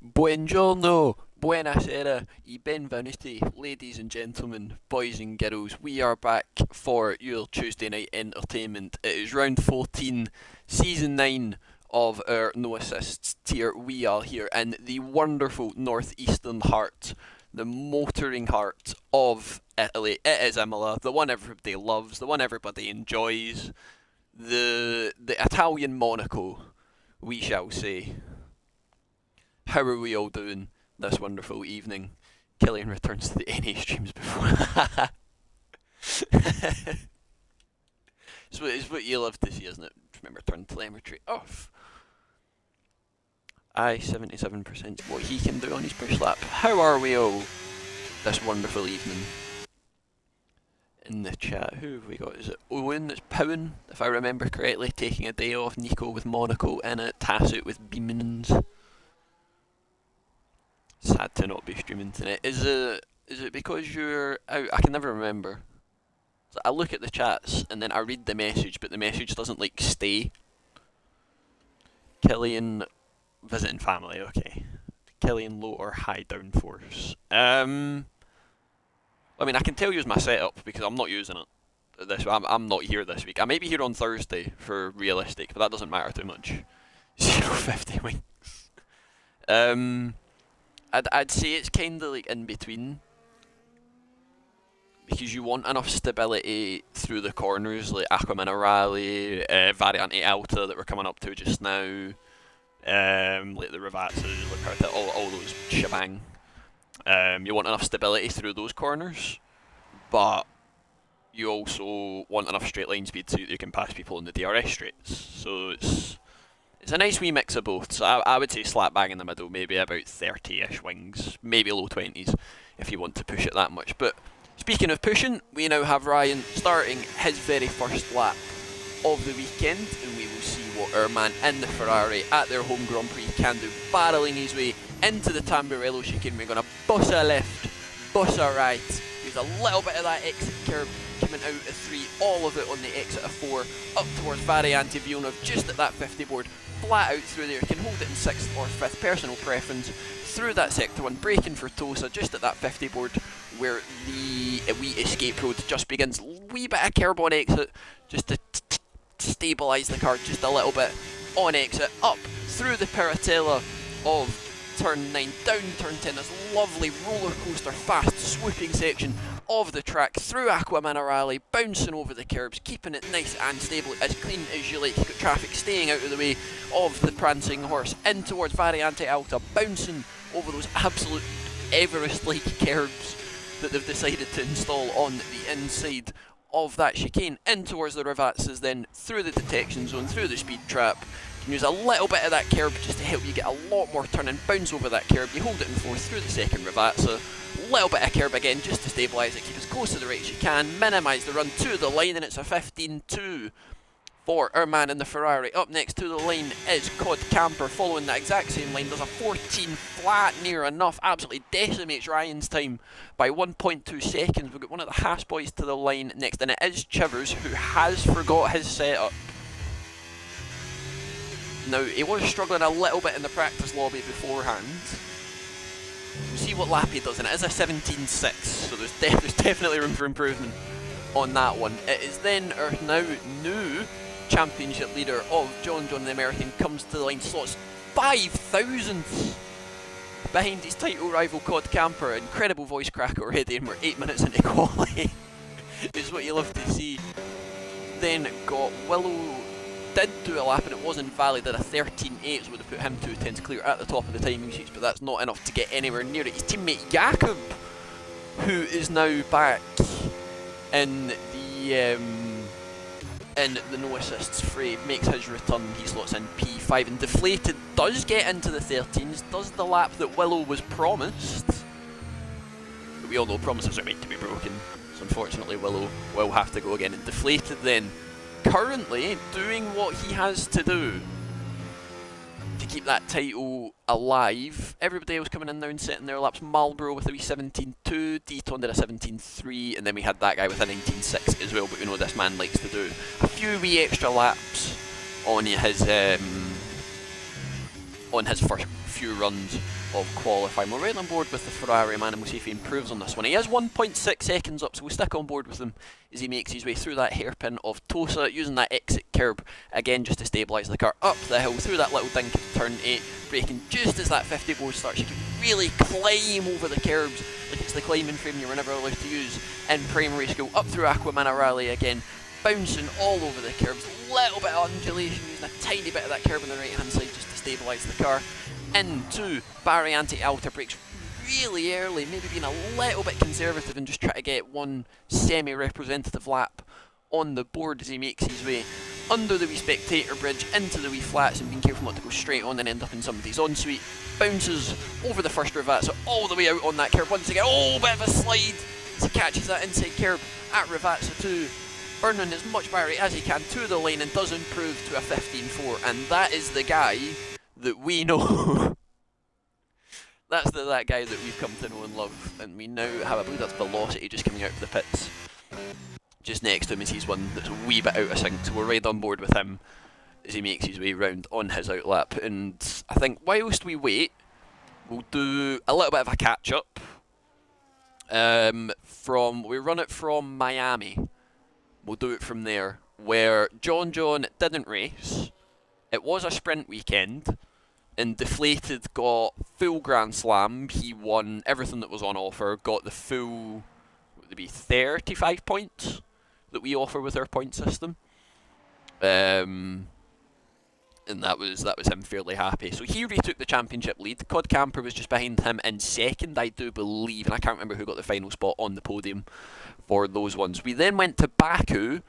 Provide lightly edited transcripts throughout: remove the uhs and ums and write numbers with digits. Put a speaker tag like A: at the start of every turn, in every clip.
A: Buongiorno, buonasera, e benvenuti, ladies and gentlemen, boys and girls. We are back for your Tuesday night entertainment. It is round 14, season 9 of our No Assists tier. We are here in the wonderful northeastern heart, the motoring heart of Italy. It is Imola, the one everybody loves, the one everybody enjoys, the Italian Monaco, we shall say. How are we all doing this wonderful evening? Killian returns to the NA streams before. It's what you love to see, isn't it? Remember, turn telemetry off. Aye, 77% what he can do on his push lap. How are we all this wonderful evening? In the chat, who have we got? Is it Owen that's powing, if I remember correctly, taking a day off, Nico with Monaco in it, Tassit with Beamons. Sad to not be streaming tonight. Is it because you're out? I can never remember. So I look at the chats and then I read the message, but the message doesn't like stay. Killian visiting family, okay. Killian low or high downforce. I mean, I can tell you my setup because I'm not using it. I'm not here this week. I may be here on Thursday for realistic, but that doesn't matter too much. 050 wings. I'd say it's kind of like in between, because you want enough stability through the corners, like Aquaminerale, Variante Alta that we're coming up to just now, like the Ravazzas, like all those shebang. You want enough stability through those corners, but you also want enough straight line speed so that you can pass people in the DRS straights. So it's a nice wee mix of both, so I would say slap bang in the middle, maybe about 30-ish wings, maybe low 20s if you want to push it that much. But speaking of pushing, we now have Ryan starting his very first lap of the weekend, and we will see what our man in the Ferrari at their home Grand Prix can do, barreling his way into the Tamburello chicane. We're going to bus a left, bus a right, use a little bit of that exit curve coming out of 3, all of it on the exit of 4, up towards Variante Villeneuve, just at that 50 board, flat out through there, can hold it in 6th or 5th, personal preference, through that sector 1, braking for Tosa, just at that 50 board, where the wee escape road just begins, wee bit of curb on exit, just to stabilise the car just a little bit, on exit, up through the Paratella of turn 9, down turn 10, this lovely roller coaster fast swooping section of the track, through Aquaminerale, bouncing over the curbs, keeping it nice and stable, as clean as you like. You've got traffic staying out of the way of the prancing horse, in towards Variante Alta, bouncing over those absolute Everest-like curbs that they've decided to install on the inside of that chicane, in towards the Ravazzas, then through the detection zone, through the speed trap. You can use a little bit of that curb just to help you get a lot more turn and bounce over that curb. You hold it in 4th through the second Ravazza, little bit of curb again just to stabilise it, keep as close to the right as you can, minimise the run to the line, and it's a 15-2 for our man in the Ferrari. Up next to the line is Cod Camper, following that exact same line, does a 14 flat, near enough, absolutely decimates Ryan's time by 1.2 seconds. We've got one of the Haas boys to the line next, and it is Chivers, who has forgot his setup. Now, he was struggling a little bit in the practice lobby beforehand. We'll see what lap he does, and it is a 17.6, so there's definitely room for improvement on that one. It is then our now new championship leader of John the American comes to the line, slots 5 thousandths behind his title rival Cod Camper. Incredible voice crack already, and we're 8 minutes into quali. Is what you love to see. Then got Willow, did do a lap and it was invalid at a 13.8, so would have put him 2 tenths clear at the top of the timing sheets, but that's not enough to get anywhere near it. His teammate Jakob, who is now back in the no assists fray, makes his return. He slots in P5, and Deflated does get into the 13s, does the lap that Willow was promised, but we all know promises are meant to be broken, so unfortunately Willow will have to go again. And Deflated then currently doing what he has to do to keep that title alive. Everybody else coming in now and setting their laps. Marlboro with a wee 17.2, Deton did a 17.3, and then we had that guy with a 19.6 as well, but we know this man likes to do a few wee extra laps on his first few runs of qualifying. We're right on board with the Ferrari man, and we'll see if he improves on this one. He is 1.6 seconds up, so we'll stick on board with him as he makes his way through that hairpin of Tosa, using that exit curb again just to stabilise the car up the hill through that little dink of turn 8, braking just as that 50 board starts. You can really climb over the curbs like it's the climbing frame you were never allowed to use in primary school, up through Aquamana Rally again, bouncing all over the curbs, little bit of undulation, using a tiny bit of that curb on the right hand side just to stabilise the car. Into Barry anti-alter brakes really early, maybe being a little bit conservative and just try to get one semi-representative lap on the board as he makes his way under the wee spectator bridge into the wee flats and being careful not to go straight on and end up in somebody's ensuite. Bounces over the first Ravazza all the way out on that curb once again. Oh, bit of a slide as he catches that inside curb at Ravazza 2. Burning as much Barry as he can to the lane and does improve to a 15.4, and that is the guy that we know. That's that guy that we've come to know and love, and we now have, I believe that's Velocity just coming out of the pits. Just next to him is he's one that's a wee bit out of sync, so we're right on board with him as he makes his way round on his outlap. And I think whilst we wait, we'll do a little bit of a catch up. We run it from Miami. We'll do it from there, where John didn't race. It was a sprint weekend, and Deflated got full Grand Slam. He won everything that was on offer, got the full, what would it be, 35 points that we offer with our point system. And that was him fairly happy. So he retook the championship lead. Cod Camper was just behind him in second, I do believe, and I can't remember who got the final spot on the podium for those ones. We then went to Baku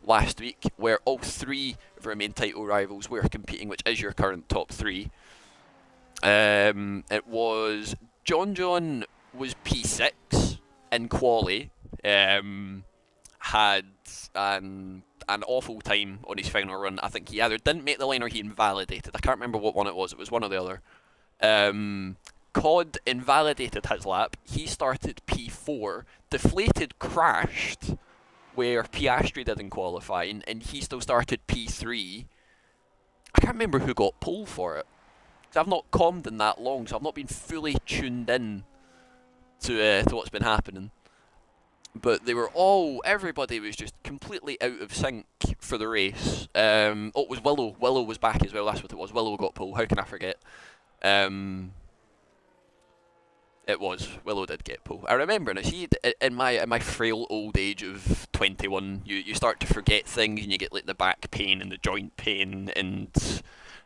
A: last week, where all three of our main title rivals were competing, which is your current top three. It was John was P6 in quali, had an awful time on his final run. I think he either didn't make the line or he invalidated. I can't remember what one it was. It was one or the other. Cod invalidated his lap. He started P4. Deflated crashed where Piastri did in qualifying, and he still started P3. I can't remember who got pole for it, because I've not commed in that long, so I've not been fully tuned in to what's been happening. But they were everybody was just completely out of sync for the race. It was Willow. Willow was back as well, that's what it was. Willow got pole, how can I forget? It was. Willow did get pole. I remember, and I see in my frail old age of 21, you start to forget things, and you get like the back pain and the joint pain, and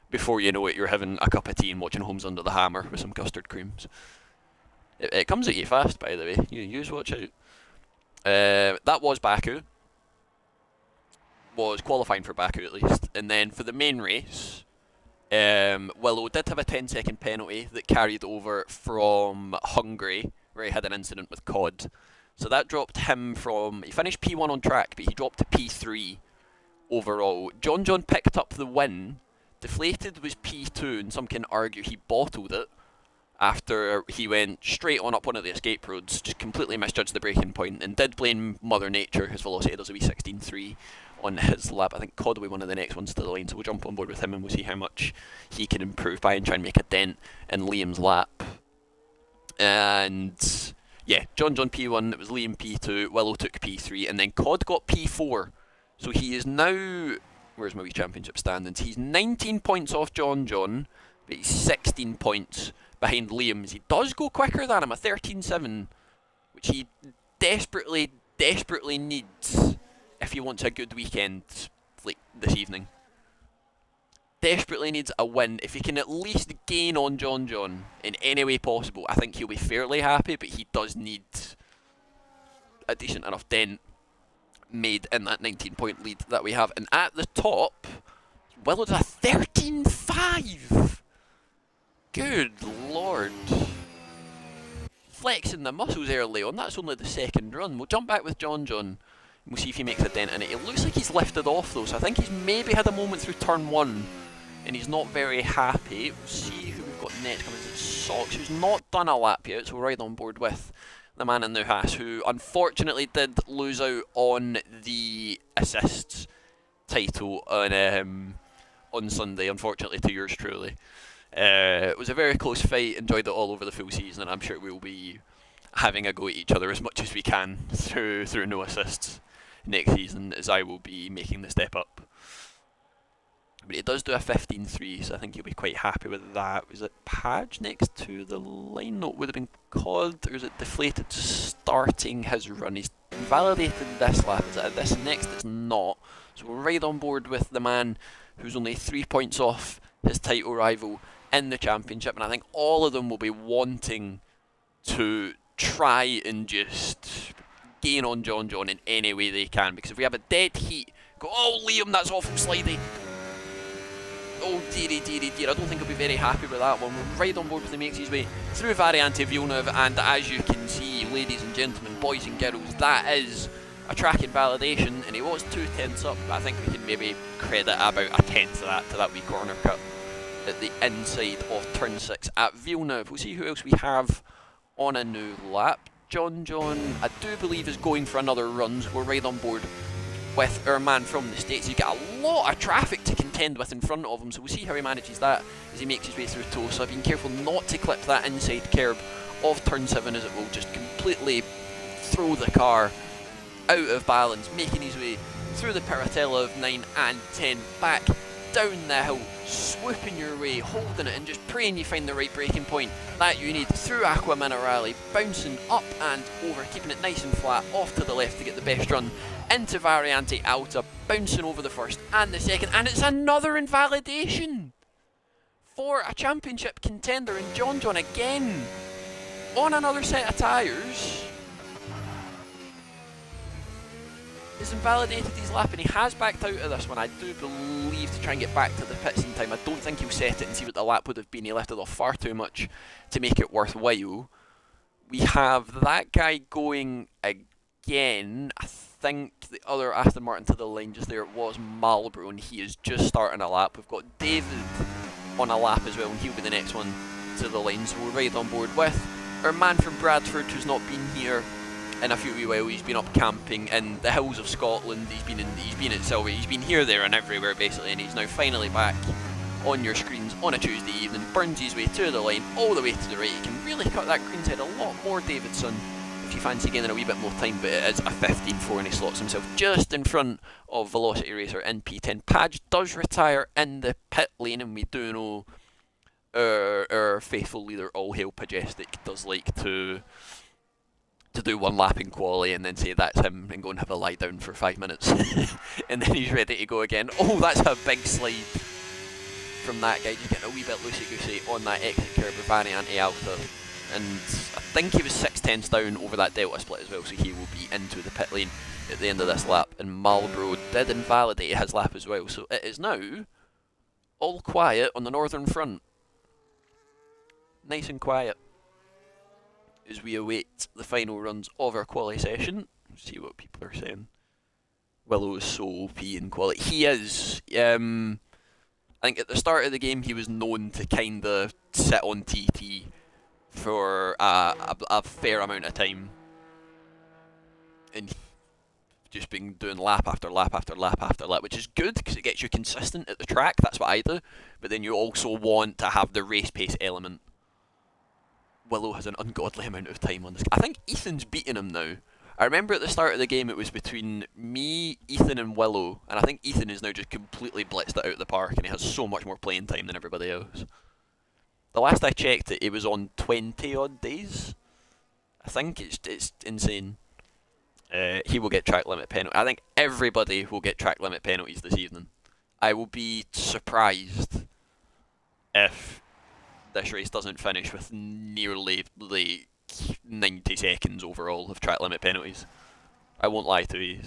A: before you know it, you're having a cup of tea and watching Homes Under the Hammer with some custard creams. It comes at you fast, by the way. You just watch out. That was Baku. Was qualifying for Baku at least, and then for the main race, Willow did have a 10-second penalty that carried over from Hungary, where he had an incident with Cod. So that dropped him from... He finished P1 on track, but he dropped to P3 overall. John picked up the win. Deflated was P2, and some can argue he bottled it after he went straight on up one of the escape roads, just completely misjudged the braking point, and did blame Mother Nature. His velocity does a wee 16.3 on his lap. I think Cod will be one of the next ones to the line, so we'll jump on board with him and we'll see how much he can improve by and try and make a dent in Liam's lap. And yeah, John P1, it was Liam P2, Willow took P3, and then Cod got P4. So he is now, where's my wee championship standings? He's 19 points off John, but he's 16 points behind Liam's. He does go quicker than him, a 13.7, which he desperately needs if he wants a good weekend like this evening. Desperately needs a win. If he can at least gain on John in any way possible, I think he'll be fairly happy, but he does need a decent enough dent made in that 19-point lead that we have. And at the top, Willow does a 13.5. Good lord. Flexing the muscles early on. That's only the second run. We'll jump back with John. We'll see if he makes a dent in it. It looks like he's lifted off though, so I think he's maybe had a moment through turn 1 and he's not very happy. We'll see who we've got next. Coming to Socks, who's not done a lap yet, so we're right on board with the man in the Nase, who unfortunately did lose out on the assists title on Sunday, unfortunately to yours truly. It was a very close fight, enjoyed it all over the full season, and I'm sure we'll be having a go at each other as much as we can through no assists next season, as I will be making the step up. But he does do a 15-3, so I think he'll be quite happy with that. Was it Padge next to the line? No, it would have been Cod, or is it Deflated starting his run? He's validated this lap, is it this next? It's not. So we're right on board with the man who's only 3 points off his title rival in the championship, and I think all of them will be wanting to try and just gain on John in any way they can, because if we have a dead heat, go, oh Liam, that's awful slidey. Oh dearie, dearie, dear, I don't think he'll be very happy with that one. We're right on board with him, makes his way through Variante Villeneuve, and as you can see, ladies and gentlemen, boys and girls, that is a track invalidation, and he was 2/10 up, but I think we can maybe credit about a tenth of that to that wee corner cut at the inside of turn 6 at Villeneuve. We'll see who else we have on a new lap. John, I do believe, is going for another run, so we're right on board with our man from the States. He's got a lot of traffic to contend with in front of him, so we'll see how he manages that as he makes his way through Tosa. Being careful not to clip that inside curb of turn 7, as it will just completely throw the car out of balance, making his way through the Paratella of 9 and 10, back down the hill, swooping your way, holding it and just praying you find the right braking point that you need, through Aqua Minerale, bouncing up and over, keeping it nice and flat, off to the left to get the best run, into Variante Alta, bouncing over the first and the second, and it's another invalidation for a championship contender, and John again on another set of tyres has invalidated his lap, and he has backed out of this one, I do believe, to try and get back to the pits in time. I don't think he'll set it and see what the lap would have been. He left it off far too much to make it worthwhile. We have that guy going again. I think the other Aston Martin to the line just there was Marlboro, and he is just starting a lap. We've got David on a lap as well, and he'll be the next one to the line. So we're right on board with our man from Bradford, who's not been here in a few wee while. He's been up camping in the hills of Scotland. He's been at Silverstone. He's been here, there, and everywhere basically, and he's now finally back on your screens on a Tuesday evening. Burns his way to the line, all the way to the right. He can really cut that green side a lot more, Davidson, if you fancy getting a wee bit more time, but it is a 15-4, and he slots himself just in front of VelocityRacer in P10. Padge does retire in the pit lane, and we do know our faithful leader, All Hail Pajestic, does like to do one lap in quali and then say that's him and go and have a lie down for 5 minutes and then he's ready to go again. Oh, that's a big slide from that guy, just getting a wee bit loosey-goosey on that exit curve with Variante Alta, and I think he was 6/10 down over that delta split as well, so he will be into the pit lane at the end of this lap, and Marlboro did invalidate his lap as well, so it is now all quiet on the northern front. Nice and quiet as we await the final runs of our quali session. See what people are saying. Willow is so OP in quali. He is. I think at the start of the game he was known to kind of sit on TT for a fair amount of time, and just been doing lap after lap after lap after lap, which is good because it gets you consistent at the track. That's what I do. But then you also want to have the race pace element. Willow has an ungodly amount of time on this. I think Ethan's beating him now. I remember at the start of the game it was between me, Ethan and Willow, and I think Ethan is now just completely blitzed it out of the park, and he has so much more playing time than everybody else. The last I checked it, he was on 20 odd days. I think it's insane. He will get track limit penalty. I think everybody will get track limit penalties this evening. I will be surprised if this race doesn't finish with nearly like 90 seconds overall of track limit penalties. I won't lie to you.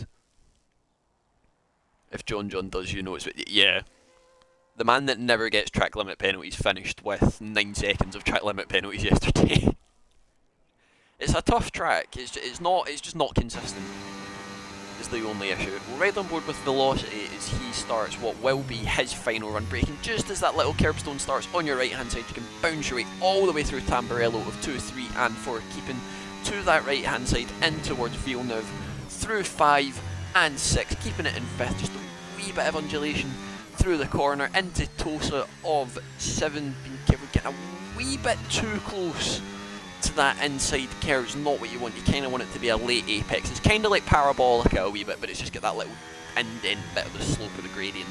A: If John does, you know it's... Yeah. The man that never gets track limit penalties finished with 9 seconds of track limit penalties yesterday. It's a tough track. It's just not consistent. Is the only issue. We're right on board with Velocity as he starts what will be his final run, braking just as that little curbstone starts on your right hand side. You can bounce your way all the way through Tamburello of 2, 3 and 4, keeping to that right hand side in towards Villeneuve, through 5 and 6, keeping it in 5th, just a wee bit of undulation through the corner into Tosa of 7. We're getting a wee bit too close to that inside curve. Is not what you want. You kind of want it to be a late apex. It's kind of like Parabolica a wee bit, but it's just got that little indent bit of the slope of the gradient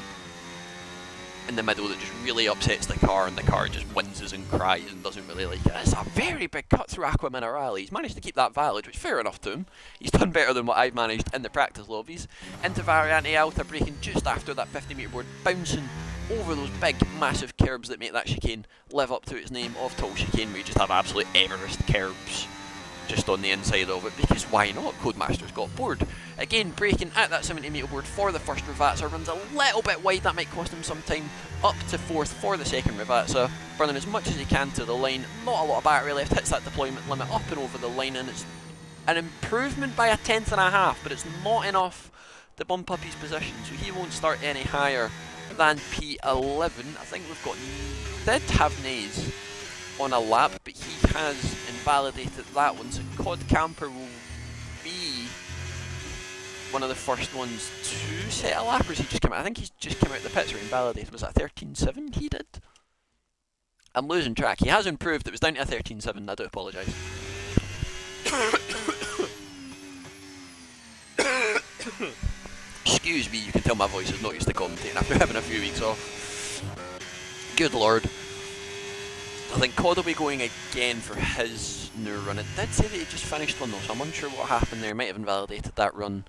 A: in the middle that just really upsets the car, and the car just whinses and cries and doesn't really like it. It's a very big cut through Aqua Minerale. He's managed to keep that valid, which fair enough to him. He's done better than what I've managed in the practice lobbies. Into Variante Alta, braking just after that 50-metre board, bouncing over those big, massive curbs that make that chicane live up to its name of tall chicane, where you just have absolute Everest curbs just on the inside of it, because why not? Codemaster's got bored. Again, braking at that 70-metre board for the first Ravazza, runs a little bit wide, that might cost him some time, up to 4th for the second Ravazza, burning as much as he can to the line, not a lot of battery left, hits that deployment limit up and over the line, and it's an improvement by 1/10.5, but it's not enough to bump up his position, so he won't start any higher than P11. I think we've got, did have Nase on a lap, but he has invalidated that one, so Cod Camper will be one of the first ones to set a lap, or has he just come out? I think he's just come out of the pits or invalidated. Was that 13.7 he did? I'm losing track. He has improved. It was down to a 13.7, I do apologise. Excuse me, you can tell my voice is not used to commentating after having a few weeks off. Good lord. I think Cod will be going again for his new run. It did say that he just finished one though, so I'm unsure what happened there. He might have invalidated that run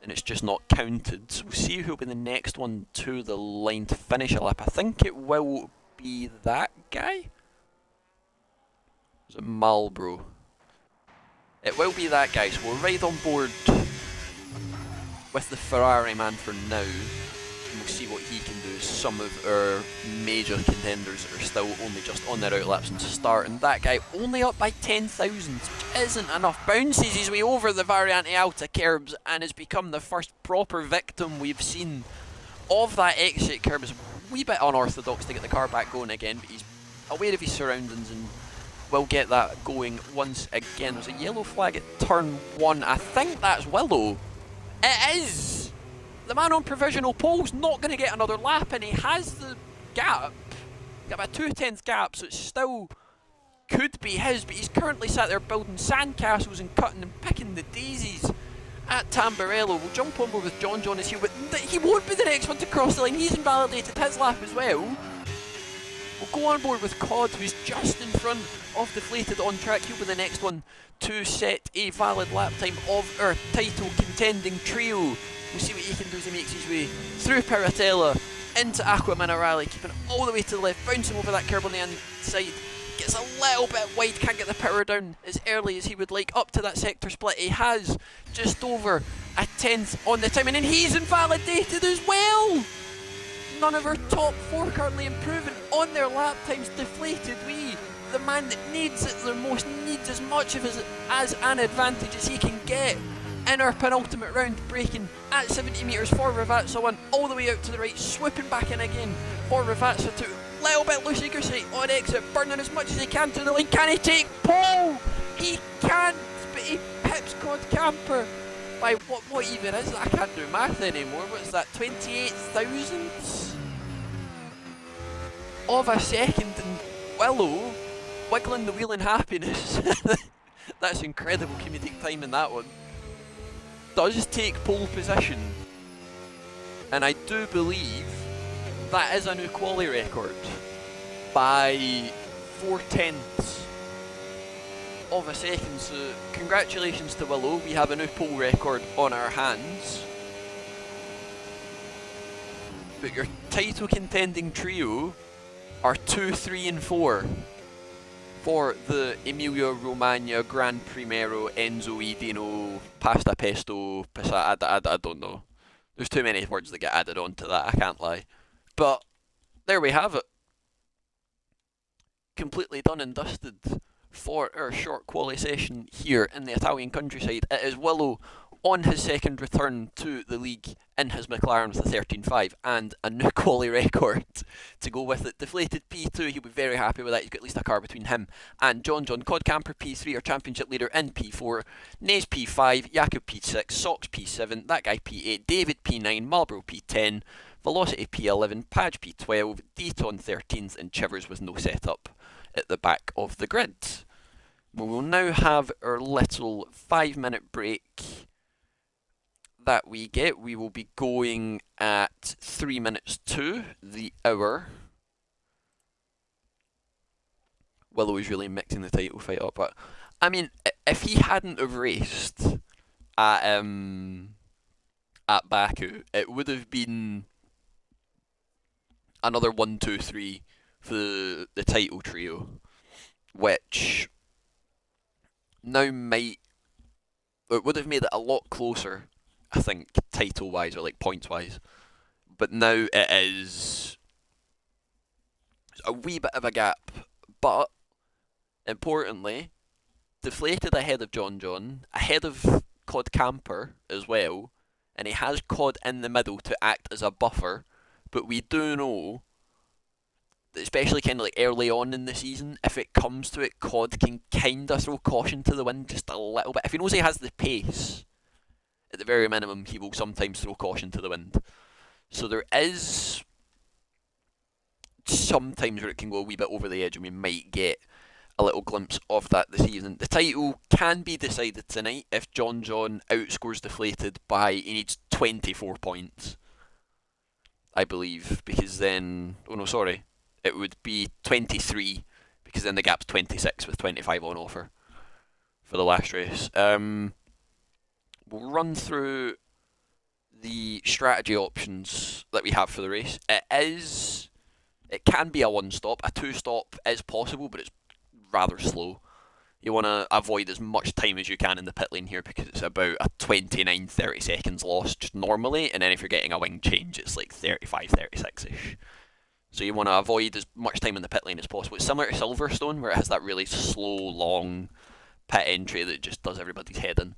A: and it's just not counted. So we'll see who'll be the next one to the line to finish a lap. I think it will be that guy. Is it Marlboro? It will be that guy, so we'll ride on board with the Ferrari man for now. And we'll see what he can do. Some of our major contenders that are still only just on their outlaps and start, and that guy only up by 10,000, which isn't enough. Bounces his way over the Variante Alta curbs and has become the first proper victim we've seen of that exit curb. It's a wee bit unorthodox to get the car back going again, but he's aware of his surroundings and will get that going once again. There's a yellow flag at turn 1. I think that's Willow. It is! The man on provisional pole's not going to get another lap, and he has the gap. Got about 2/10 gap, so it still could be his, but he's currently sat there building sandcastles and cutting and picking the daisies at Tamburello. We'll jump on board with John as here, but he won't be the next one to cross the line. He's invalidated his lap as well. We'll go on board with Cod, who's just in front of Deflated on track. He'll be the next one to set a valid lap time of our title contending trio. We'll see what he can do as he makes his way through Paratella into Aqua Minerale, keeping it all the way to the left, bouncing over that curb on the inside. Gets a little bit wide, can't get the power down as early as he would like. Up to that sector split, he has just over 1/10 on the time, and then he's invalidated as well. None of our top 4 currently improving on their lap times. Deflated the man that needs it the most, needs as much of it as an advantage as he can get in our penultimate round, braking at 70 metres for Ravazza 1, all the way out to the right, swooping back in again for Ravazza 2. Little bit loosey-goosey on exit, burning as much as he can to the line. Can he take pole? He can't, but he pips Cod Camper by what even is that? I can't do math anymore. What's that, 28 thousandths of a second? And Willow wiggling the wheel in happiness. That's incredible comedic time in that one. Does take pole position, and I do believe that is a new quali record by 4/10 of a second, so congratulations to Willow. We have a new pole record on our hands. But your title contending trio are 2, 3 and 4 for the Emilia Romagna Grand Primero Enzo Edino Pasta Pesto Passata. I don't know. There's too many words that get added on to that, I can't lie. But there we have it. Completely done and dusted for our short quali session here in the Italian countryside. It is Willow on his second return to the league in his McLaren with a 13.5 and a new quali record to go with it. Deflated P2, he'll be very happy with that. He's got at least a car between him and John. Cod Camper P3, our championship leader in P4. Nase P5, Jakub P6, Sox P7, that guy P8, David P9, Marlboro P10, Velocity P11, Padge P12, Deton 13th, and Chivers with no setup at the back of the grid. We will now have our little 5-minute break that we get. We will be going at 3 minutes to the hour. Willow is really mixing the title fight up, but I mean, if he hadn't have raced at Baku, it would have been another 1, 2, 3 for the title trio, which now it would have made it a lot closer, I think, title-wise or like points-wise. But now it is a wee bit of a gap, but importantly, deflated ahead of John, ahead of Cod Camper as well, and he has Cod in the middle to act as a buffer, but we do know that especially kind of like early on in the season, if it comes to it, Cod can kind of throw caution to the wind just a little bit. If he knows he has the pace, at the very minimum, he will sometimes throw caution to the wind. So there is sometimes where it can go a wee bit over the edge and we might get a little glimpse of that this evening. The title can be decided tonight if John outscores Deflated by, he needs 24 points, I believe, because then, oh no, sorry, it would be 23, because then the gap's 26 with 25 on offer for the last race. We'll run through the strategy options that we have for the race. It can be a one-stop, a two-stop is possible, but it's rather slow. You want to avoid as much time as you can in the pit lane here because it's about a 29-30 seconds loss just normally, and then if you're getting a wing change it's like 35-36ish. So you want to avoid as much time in the pit lane as possible. It's similar to Silverstone where it has that really slow, long pit entry that just does everybody's head in.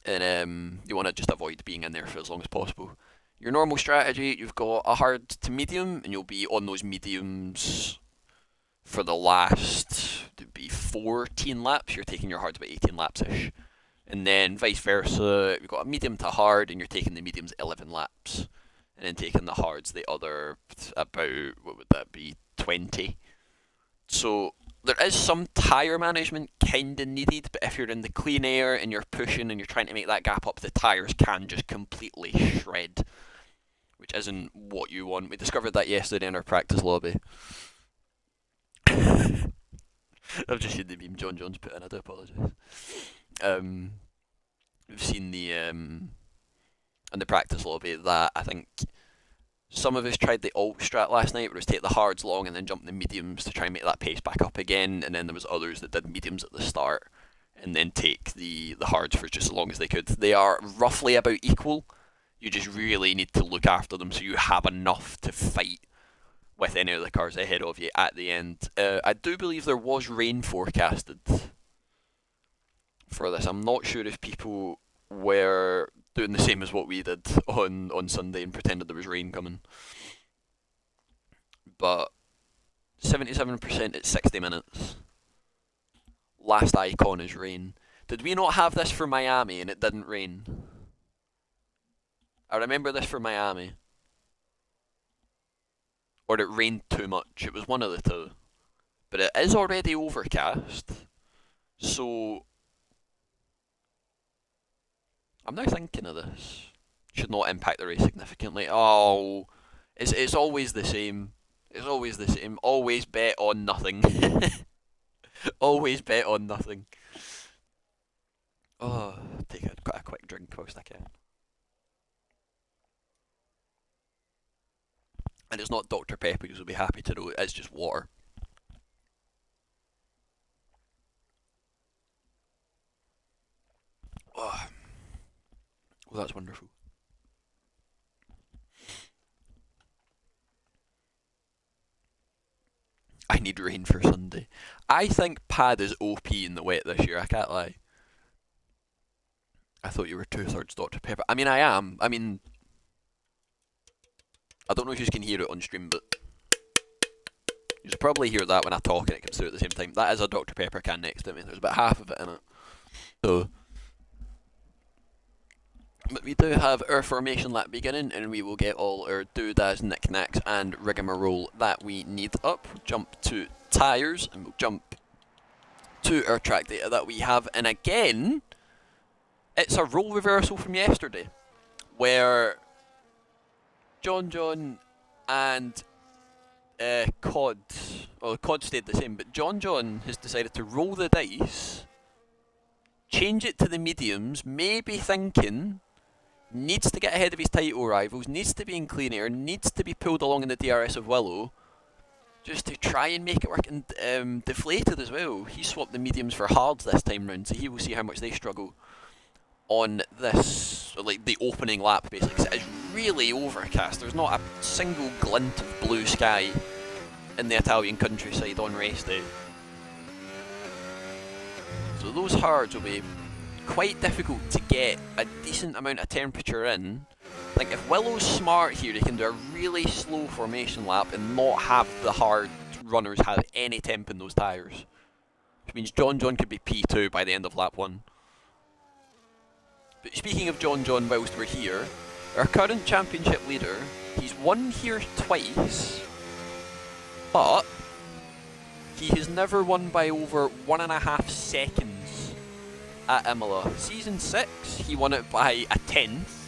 A: And you want to just avoid being in there for as long as possible. Your normal strategy, you've got a hard to medium, and you'll be on those mediums for the last, it'd be 14 laps, you're taking your hards about 18 laps-ish. And then vice versa, you've got a medium to hard, and you're taking the mediums 11 laps. And then taking the hards the other, about, what would that be, 20. So there is some tyre management kind of needed, but if you're in the clean air and you're pushing and you're trying to make that gap up, the tyres can just completely shred, which isn't what you want. We discovered that yesterday in our practice lobby. I've just seen the meme John Jones put in, I do apologise. We've seen the in the practice lobby that I think some of us tried the alt strat last night, where it was take the hards long and then jump the mediums to try and make that pace back up again, and then there was others that did mediums at the start and then take the hards for just as long as they could. They are roughly about equal. You just really need to look after them so you have enough to fight with any of the cars ahead of you at the end. I do believe there was rain forecasted for this. I'm not sure if people were doing the same as what we did on Sunday and pretended there was rain coming. But 77% at 60 minutes. Last icon is rain. Did we not have this for Miami and it didn't rain? I remember this for Miami. Or it rained too much. It was one of the two. But it is already overcast. So I'm now thinking of this. Should not impact the race significantly. Oh, it's always the same. It's always the same. Always bet on nothing. Always bet on nothing. Oh, take a quick drink whilst I can. And it's not Dr. Pepper, you'll be happy to know it's just water. Oh. Well, that's wonderful. I need rain for Sunday. I think Pad is OP in the wet this year, I can't lie. I thought you were 2/3 Dr. Pepper. I mean, I am. I mean, I don't know if you can hear it on stream, but you should probably hear that when I talk and it comes through at the same time. That is a Dr. Pepper can next to me. There's about half of it in it. So, but we do have our formation lap beginning, and we will get all our doodads, knickknacks and rigmarole that we need up. We'll jump to tyres, and we'll jump to our track data that we have, and again, it's a role reversal from yesterday, where John and Cod stayed the same, but John has decided to roll the dice, change it to the mediums, maybe thinking needs to get ahead of his title rivals, needs to be in clean air, needs to be pulled along in the DRS of Willow, just to try and make it work. And Deflated as well, he swapped the mediums for hards this time round, so he will see how much they struggle on this, like the opening lap basically, because it is really overcast. There's not a single glint of blue sky in the Italian countryside on race day. So those hards will be quite difficult to get a decent amount of temperature in. I think if Willow's smart here, he can do a really slow formation lap and not have the hard runners have any temp in those tyres. Which means John could be P2 by the end of lap 1. But speaking of John whilst we're here, our current championship leader, he's won here twice, but he has never won by over 1.5 seconds at Imola. Season 6, he won it by a 10th.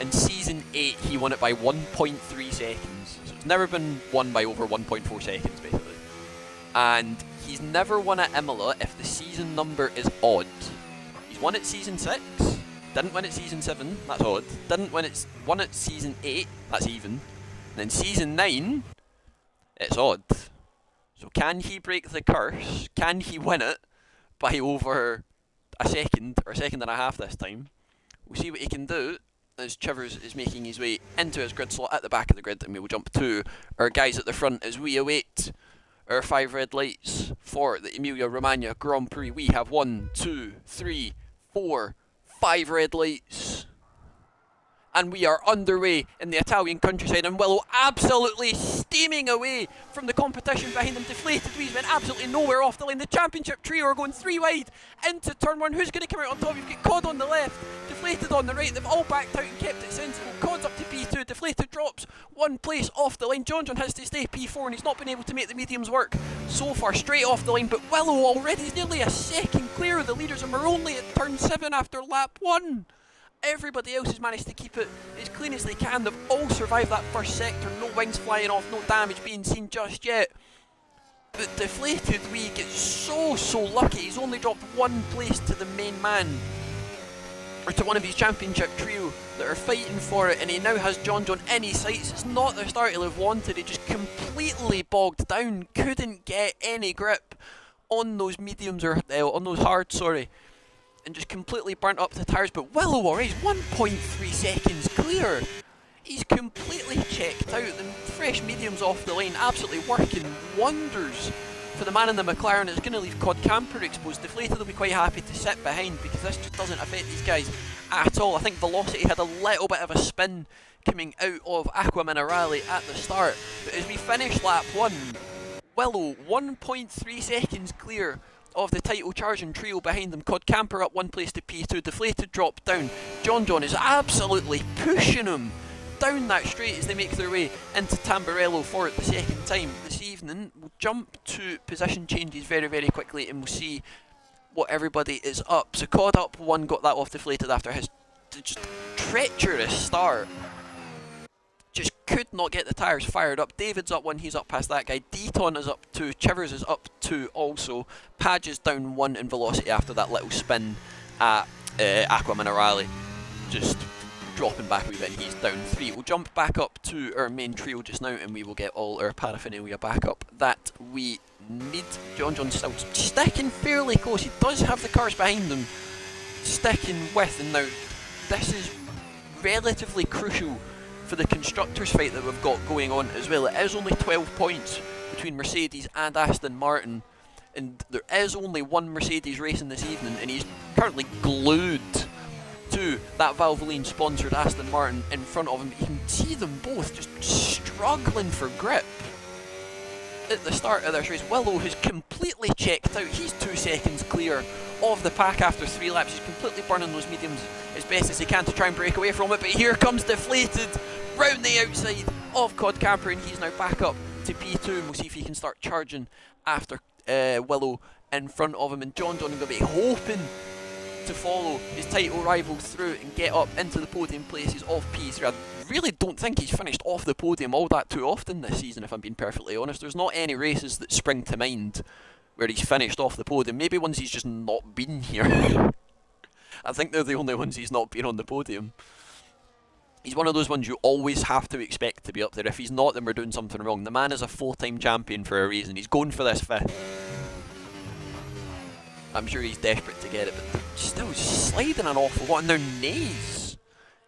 A: In Season 8, he won it by 1.3 seconds. So it's never been won by over 1.4 seconds, basically. And he's never won at Imola if the season number is odd. He's won at Season 6, didn't win at Season 7, that's odd. Won at Season 8, that's even. And then Season 9, it's odd. So can he break the curse? Can he win it by over a second, or a second and a half this time? We'll see what he can do as Chivers is making his way into his grid slot at the back of the grid, and we will jump to our guys at the front as we await our 5 red lights for the Emilia-Romagna Grand Prix. We have 1, 2, 3, 4, 5 red lights. And we are underway in the Italian countryside, and Willow absolutely steaming away from the competition behind them. Deflated Wee's been absolutely nowhere off the lane. The championship trio are going 3 wide into turn 1. Who's going to come out on top? You've got Cod on the left, Deflated on the right. They've all backed out and kept it sensible. Cod's up to P2, Deflated drops 1 place off the line. John has to stay P4, and he's not been able to make the mediums work so far, straight off the line. But Willow already is nearly a second clear of the leaders, and we're only at turn 7 after lap 1. Everybody else has managed to keep it as clean as they can. They've all survived that first sector, no wings flying off, no damage being seen just yet. But Deflated Wee gets so lucky. He's only dropped 1 place to the main man, or to one of his championship trio that are fighting for it, and he now has John in his sights. It's not the start he'll have wanted. He just completely bogged down, couldn't get any grip on those mediums, or on those hards, sorry, and just completely burnt up the tyres. But Willow already is 1.3 seconds clear. He's completely checked out. The fresh mediums off the lane absolutely working wonders for the man in the McLaren. It's going to leave Cod Camper exposed. Deflated will be quite happy to sit behind, because this just doesn't affect these guys at all. I think Velocity had a little bit of a spin coming out of Aqua Minerale at the start, but as we finish lap 1, Willow 1.3 seconds clear of the title charging trio behind them. Cod Camper up 1 place to P2, Deflated dropped down. John is absolutely pushing him down that straight as they make their way into Tamburello for it the second time this evening. We'll jump to position changes very quickly, and we'll see what everybody is up. So Cod up 1, got that off Deflated after his just treacherous start. Just could not get the tyres fired up. David's up 1, he's up past that guy. Deton is up 2, Chivers is up 2 also. Padge is down 1 in Velocity after that little spin at Aqua Minerale. Just dropping back a wee bit, he's down 3. We'll jump back up to our main trio just now, and we will get all our paraphernalia back up that we need. John still sticking fairly close. He does have the cars behind him sticking with, and now this is relatively crucial for the constructors fight that we've got going on as well. It is only 12 points between Mercedes and Aston Martin, and there is only 1 Mercedes racing this evening, and he's currently glued to that Valvoline sponsored Aston Martin in front of him. You can see them both just struggling for grip at the start of this race. Willow has completely checked out. He's 2 seconds clear of the pack after 3 laps. He's completely burning those mediums as best as he can to try and break away from it, but here comes Deflated round the outside of Cod Camper, and he's now back up to P2, and we'll see if he can start charging after Willow in front of him, and John John going to be hoping to follow his title rival through and get up into the podium places of P3. I really don't think he's finished off the podium all that too often this season, if I'm being perfectly honest. There's not any races that spring to mind where he's finished off the podium. Maybe ones he's just not been here. I think they're the only ones he's not been on the podium. He's one of those ones you always have to expect to be up there. If he's not, then we're doing something wrong. The man is a full-time champion for a reason. He's going for this 5th. I'm sure he's desperate to get it, but still sliding an awful lot. And now Nase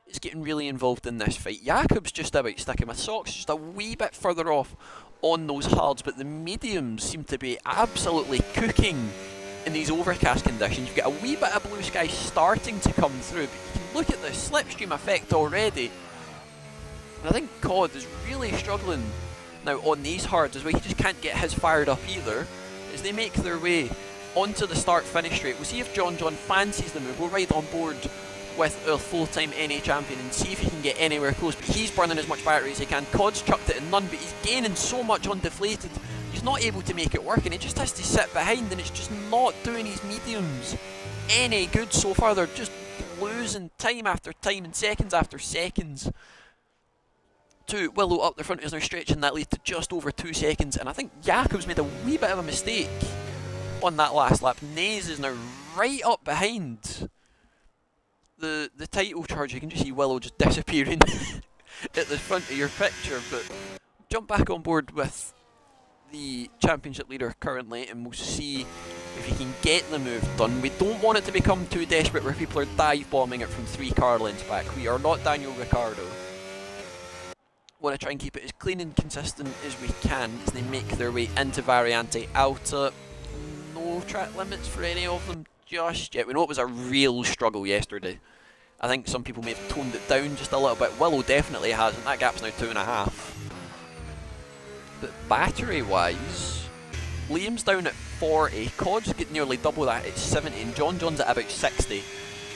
A: is getting really involved in this fight. Jakob's just about sticking with socks, just a wee bit further off on those hards, but the mediums seem to be absolutely cooking in these overcast conditions. You've got a wee bit of blue sky starting to come through, but you can look at the slipstream effect already. And I think Cod is really struggling now on these hards as well. He just can't get his fired up either as they make their way onto the start-finish straight. We'll see if John John fancies the move. We'll ride on board with our full-time NA champion and see if he can get anywhere close, but he's burning as much battery as he can. Cod's chucked it in none, but he's gaining so much on Deflated. He's not able to make it work, and he just has to sit behind, and it's just not doing his mediums any good so far. They're just losing time after time and seconds after seconds. To Willow up the front is now stretching that lead to just over 2 seconds, and I think Jakob's made a wee bit of a mistake on that last lap. Nase is now right up behind the title charge. You can just see Willow just disappearing at the front of your picture, but jump back on board with the championship leader currently, and we'll see if he can get the move done. We don't want it to become too desperate where people are dive bombing it from 3 car lengths back. We are not Daniel Ricciardo. Want to try and keep it as clean and consistent as we can as they make their way into Variante Alta. No track limits for any of them just yet. We know it was a real struggle yesterday. I think some people may have toned it down just a little bit. Willow definitely hasn't. That gap's now 2.5. But battery-wise, Liam's down at 40. Cod's get nearly double that at 70, and John John's at about 60.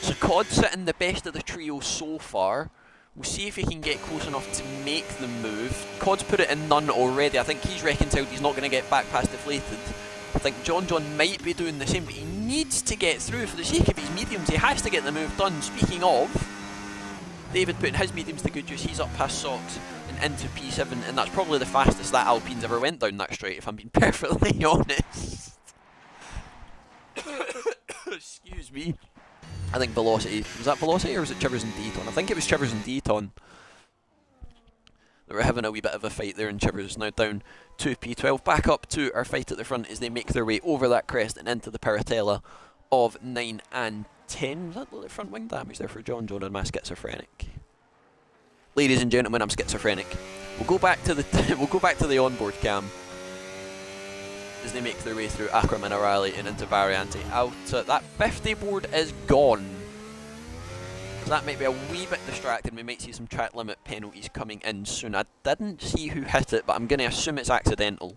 A: So Cod's sitting the best of the trio so far. We'll see if he can get close enough to make the move. Cod's put it in none already. I think he's reconciled he's not going to get back past Deflated. I think John John might be doing the same, but he needs to get through for the sake of his mediums. He has to get the move done. Speaking of, David putting his mediums to good use. He's up past Socks and into P7, and that's probably the fastest that Alpine's ever went down that straight, if I'm being perfectly honest. Excuse me. I think Velocity, was that Velocity or was it Chivers and Deton? I think it was Chivers and Deton. They were having a wee bit of a fight there, and Chivers now down to P12. Back up to our fight at the front as they make their way over that crest and into the Paratella of 9 and 10. Was that the front wing damage there for John John and my schizophrenic? Ladies and gentlemen, I'm schizophrenic. We'll go back to the onboard cam as they make their way through Acqua Minerale and into Variante Alta. That 50 board is gone. So that might be a wee bit distracting. We might see some track limit penalties coming in soon. I didn't see who hit it, but I'm going to assume it's accidental,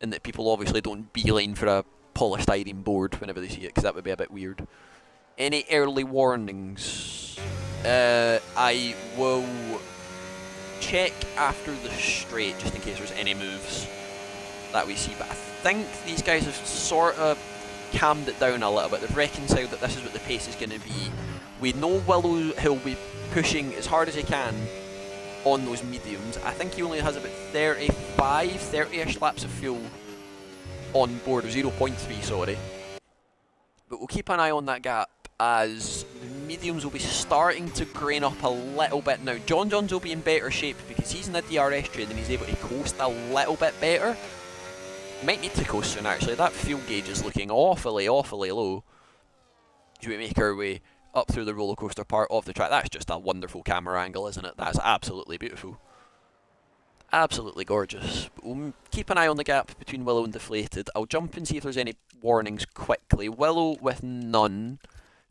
A: and that people obviously don't beeline for a polystyrene board whenever they see it, because that would be a bit weird. Any early warnings? I will check after the straight just in case there's any moves that we see, but I think these guys have sort of calmed it down a little bit. They've reconciled that this is what the pace is going to be. We know Willow, he'll be pushing as hard as he can on those mediums. I think he only has about 30-ish laps of fuel on board, or 0.3, sorry. But we'll keep an eye on that gap as the mediums will be starting to grain up a little bit now. John John's will be in better shape because he's in the DRS trade and he's able to coast a little bit better. Might need to coast soon actually. That fuel gauge is looking awfully low as we make our way up through the roller coaster part of the track. That's just a wonderful camera angle, isn't it? That's absolutely beautiful. Absolutely gorgeous. But we'll keep an eye on the gap between Willow and Deflated. I'll jump and see if there's any warnings quickly. Willow with none.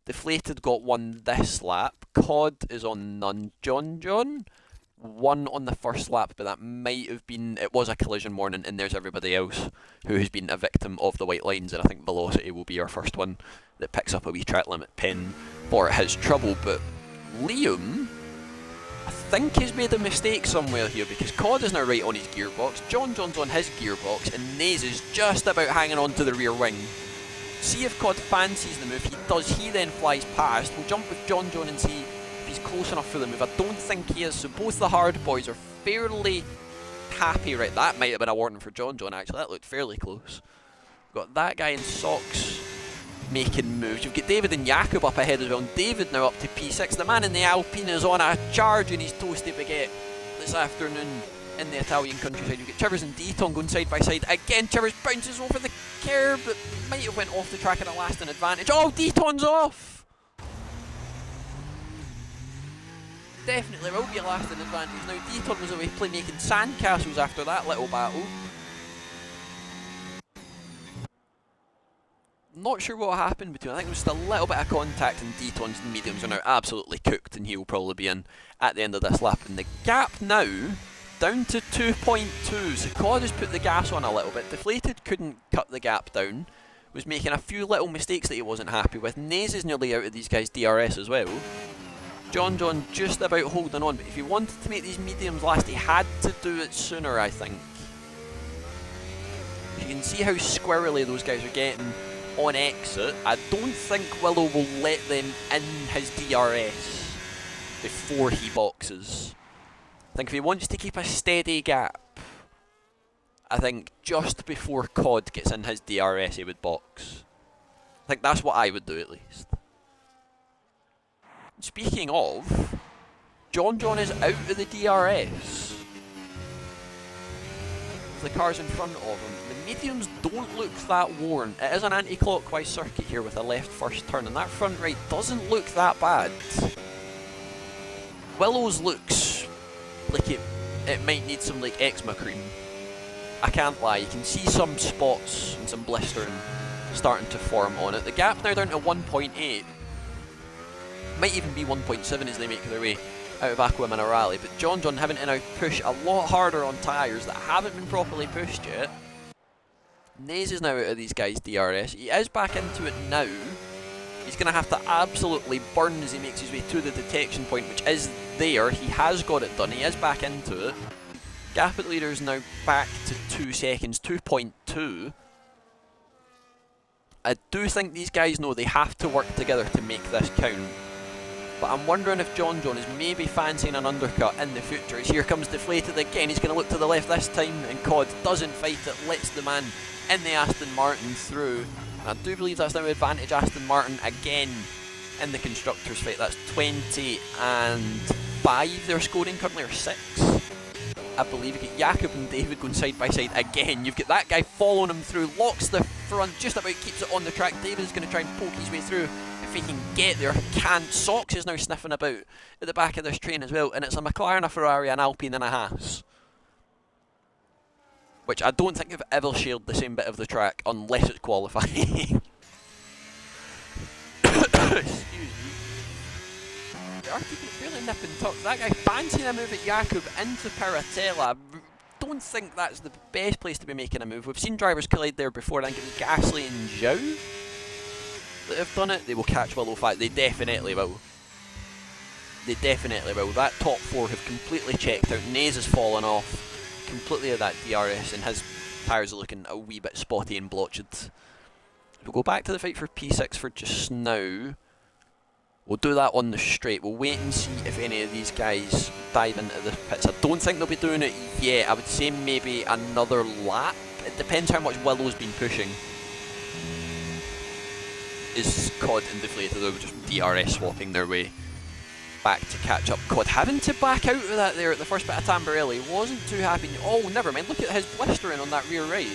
A: Deflated got one this lap. Cod is on none. John one on the first lap, but that might have been, it was a collision warning, and there's everybody else who has been a victim of the white lines, and I think Velocity will be our first one that picks up a wee track limit pin for his trouble. But Liam, I think he's made a mistake somewhere here, because Cod is now right on his gearbox, John's on his gearbox, and Nase is just about hanging on to the rear wing. See if Cod fancies the move. He does. He then flies past. We'll jump with John and see if he's close enough for the move. I don't think he is, so both the hard boys are fairly happy. Right, that might have been a warning for John actually. That looked fairly close. We've got that guy in socks making moves. You've got David and Jakub up ahead as well, and David now up to P6. The man in the Alpine is on a charge in his toasty baguette this afternoon in the Italian countryside. You've got Chivers and Deaton going side by side. Again, Chivers bounces over the curb, but might have went off the track at a lasting advantage. Oh, Deaton's off! Definitely will be a lasting advantage. Now, Deaton was away making sandcastles after that little battle. Not sure what happened between. I think there was just a little bit of contact, and Deaton's mediums are now absolutely cooked, and he'll probably be in at the end of this lap. And the gap now down to 2.2, so Cod has put the gas on a little bit. Deflated couldn't cut the gap down, was making a few little mistakes that he wasn't happy with. Nase is nearly out of these guys' DRS as well. John just about holding on, but if he wanted to make these mediums last, he had to do it sooner, I think. You can see how squirrely those guys are getting on exit. I don't think Willow will let them in his DRS before he boxes. I think if he wants to keep a steady gap, I think just before Cod gets in his DRS he would box. I think that's what I would do at least. Speaking of, John is out of the DRS. The car's in front of him. The mediums don't look that worn. It is an anti-clockwise circuit here with a left first turn, and that front right doesn't look that bad. Willow's looks like it might need some like eczema cream. I can't lie, you can see some spots and some blistering starting to form on it. The gap now down to 1.8. Might even be 1.7 as they make their way out of Aqua Minerale, but John having to now push a lot harder on tyres that haven't been properly pushed yet. Nase is now out of these guys' DRS. He is back into it now. He's going to have to absolutely burn as he makes his way to the detection point, which is there. He has got it done. He is back into it. Gap at leader is now back to 2 seconds, 2.2. I do think these guys know they have to work together to make this count. But I'm wondering if John is maybe fancying an undercut in the future. As here comes Deflated again. He's going to look to the left this time, and Cod doesn't fight it, lets the man in the Aston Martin through. And I do believe that's now advantage Aston Martin again in the Constructors fight. That's 20 and 5 they're scoring currently, or 6. I believe you get Jakub and David going side by side again. You've got that guy following him through, locks the front, just about keeps it on the track. David's going to try and poke his way through. If he can get there, can't. Socks is now sniffing about at the back of this train as well, and it's a McLaren, a Ferrari, an Alpine and a Haas. Which I don't think have ever shared the same bit of the track unless it's qualifying. Excuse me. They are keeping it really nip and tuck. That guy fancying a move at Jakub into Paratella. Don't think that's the best place to be making a move. We've seen drivers collide there before. I think it was Gasly and Zhou that have done it. They will catch Willow 5. They definitely will. They definitely will. That top 4 have completely checked out. Nase has fallen off completely of that DRS, and his tyres are looking a wee bit spotty and blotched. We'll go back to the fight for P6 for just now. We'll do that on the straight. We'll wait and see if any of these guys dive into the pits. I don't think they'll be doing it yet. I would say maybe another lap. It depends how much Willow's been pushing. Is Cod and Deflated, they were just DRS swapping their way back to catch up. Cod having to back out of that there at the first bit of Tamborelli. Wasn't too happy. Oh, never mind. Look at his blistering on that rear right.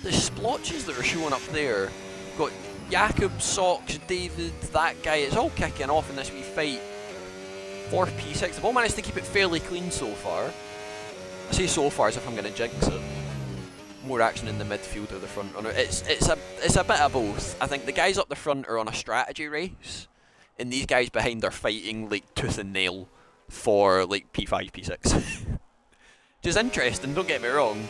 A: The splotches that are showing up there. Got Jakub, Socks, David, that guy. It's all kicking off in this wee fight for P6. They've all managed to keep it fairly clean so far. I say so far as if I'm going to jinx it. More action in the midfield or the front runner. It's a bit of both. I think the guys up the front are on a strategy race, and these guys behind are fighting like tooth and nail for like P5, P6. Which is interesting, don't get me wrong,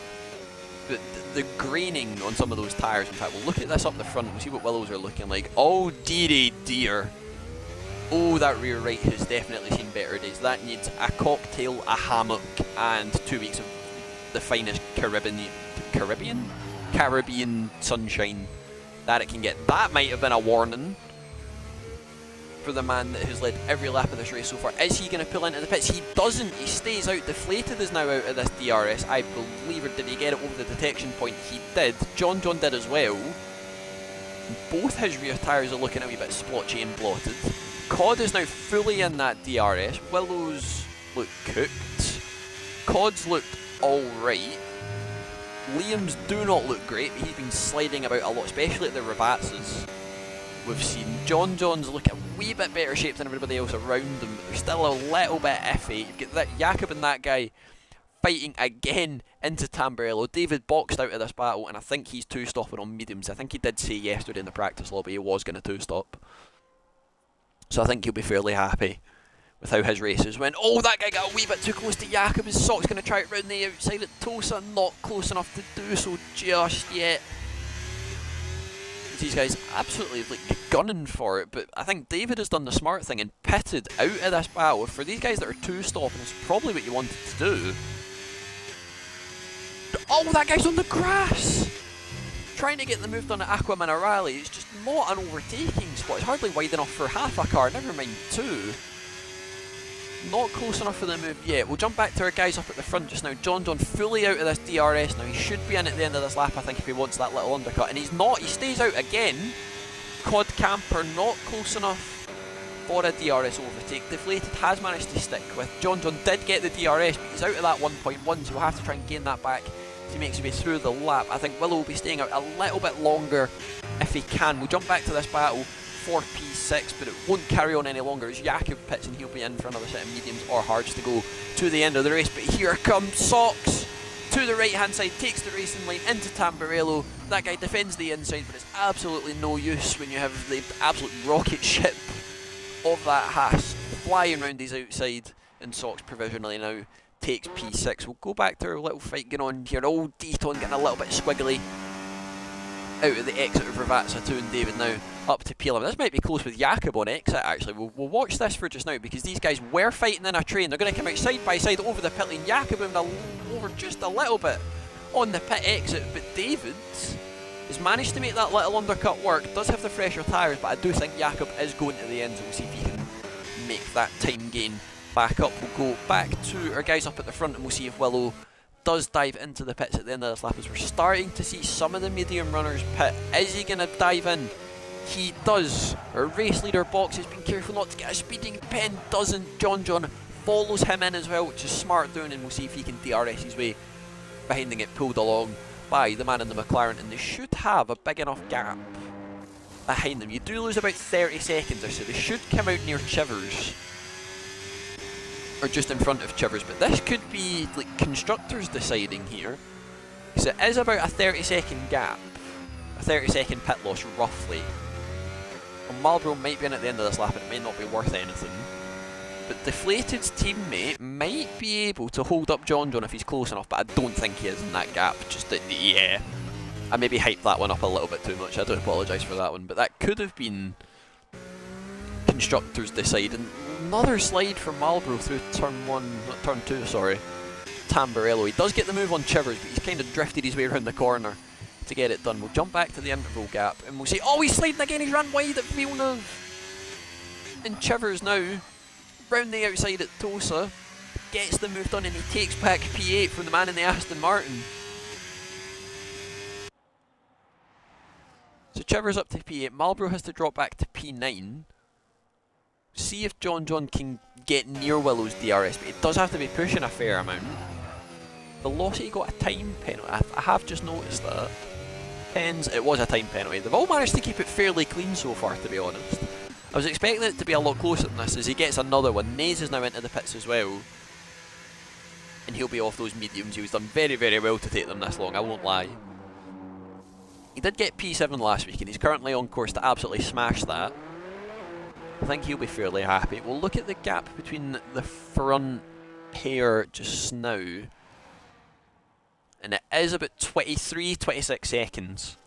A: but the graining on some of those tyres, in fact, we'll look at this up the front, we'll see what willows are looking like. Oh dearie dear. Oh, that rear right has definitely seen better days. That needs a cocktail, a hammock, and 2 weeks of the finest Caribbean sunshine that it can get. That might have been a warning for the man that has led every lap of this race so far. Is he going to pull into the pits? He doesn't. He stays out. Deflated is now out of this DRS, I believe. Or did he get it over the detection point? He did. John did as well. Both his rear tyres are looking a wee bit splotchy and blotted. Cod is now fully in that DRS. Willows look cooked. Cod's looked alright. Liam's do not look great, but he's been sliding about a lot, especially at the Ravazzas. We've seen John's look a wee bit better shape than everybody else around him, but they're still a little bit iffy. You've got that Jakob and that guy fighting again into Tamburello. David boxed out of this battle, and I think he's two-stopping on mediums. I think he did say yesterday in the practice lobby he was going to two-stop. So I think he'll be fairly happy with how his races went. Oh, that guy got a wee bit too close to Jakob. His sock's going to try it round the outside at Tosa. Not close enough to do so just yet. These guys absolutely like gunning for it, but I think David has done the smart thing and pitted out of this battle. For these guys that are two-stopping, it's probably what you wanted to do. Oh, that guy's on the grass! Trying to get the move done at Aqua Minerale. It's just not an overtaking spot. It's hardly wide enough for half a car, never mind two. Not close enough for the move yet. We'll jump back to our guys up at the front just now. John fully out of this DRS now. He should be in at the end of this lap, I think, if he wants that little undercut. And he's not. He stays out again. Cod Camper not close enough for a DRS overtake. Deflated has managed to stick with. John did get the DRS, but he's out of that 1.1, so we'll have to try and gain that back as he makes his way through the lap. I think Willow will be staying out a little bit longer if he can. We'll jump back to this battle for P6, but it won't carry on any longer as Jakob pits and he'll be in for another set of mediums or hards to go to the end of the race. But here comes Socks to the right hand side, takes the racing line into Tamburello. That guy defends the inside, but it's absolutely no use when you have the absolute rocket ship of that Haas flying around his outside, and Socks provisionally now takes P6. We'll go back to our little fight going on here. Old Deaton getting a little bit squiggly out of the exit of Ravazza 2 and David now up to P11. This might be close with Jakob on exit actually. We'll watch this for just now because these guys were fighting in a train. They're going to come out side by side over the pit lane. Jakob moved over just a little bit on the pit exit, but David has managed to make that little undercut work. Does have the fresher tyres, but I do think Jakob is going to the end, so we'll see if he can make that time gain back up. We'll go back to our guys up at the front and we'll see if Willow does dive into the pits at the end of this lap, as we're starting to see some of the medium runners pit. Is he going to dive in? He does. Our race leader box has been careful not to get a speeding pen, doesn't. John follows him in as well, which is smart doing, and we'll see if he can DRS his way behind and get pulled along by the man in the McLaren, and they should have a big enough gap behind them. You do lose about 30 seconds or so. They should come out near Chivers, or just in front of Chivers, but this could be like constructors deciding here, because it is about a 30-second gap, a 30-second pit loss roughly. Well, Marlboro might be in at the end of this lap and it may not be worth anything, but Deflated's teammate might be able to hold up John if he's close enough, but I don't think he is in that gap. Just that, yeah, I maybe hyped that one up a little bit too much. I do apologise for that one, but that could have been constructors deciding. Another slide from Marlboro through turn 2, sorry. Tamburello. He does get the move on Chivers, but he's kind of drifted his way around the corner to get it done. We'll jump back to the interval gap and we'll see, oh, he's sliding again, he's run wide at Villeneuve. And Chivers now, round the outside at Tosa, gets the move done and he takes back P8 from the man in the Aston Martin. So Chivers up to P8, Marlboro has to drop back to P9. See if John can get near Willow's DRS, but it does have to be pushing a fair amount. Velocity got a time penalty. I have just noticed that. Hence, it was a time penalty. They've all managed to keep it fairly clean so far, to be honest. I was expecting it to be a lot closer than this, as he gets another one. Nase is now into the pits as well, and he'll be off those mediums. He was done very, very well to take them this long, I won't lie. He did get P7 last week, and he's currently on course to absolutely smash that. I think he'll be fairly happy. We'll look at the gap between the front pair just now. And it is about 23, 26 seconds.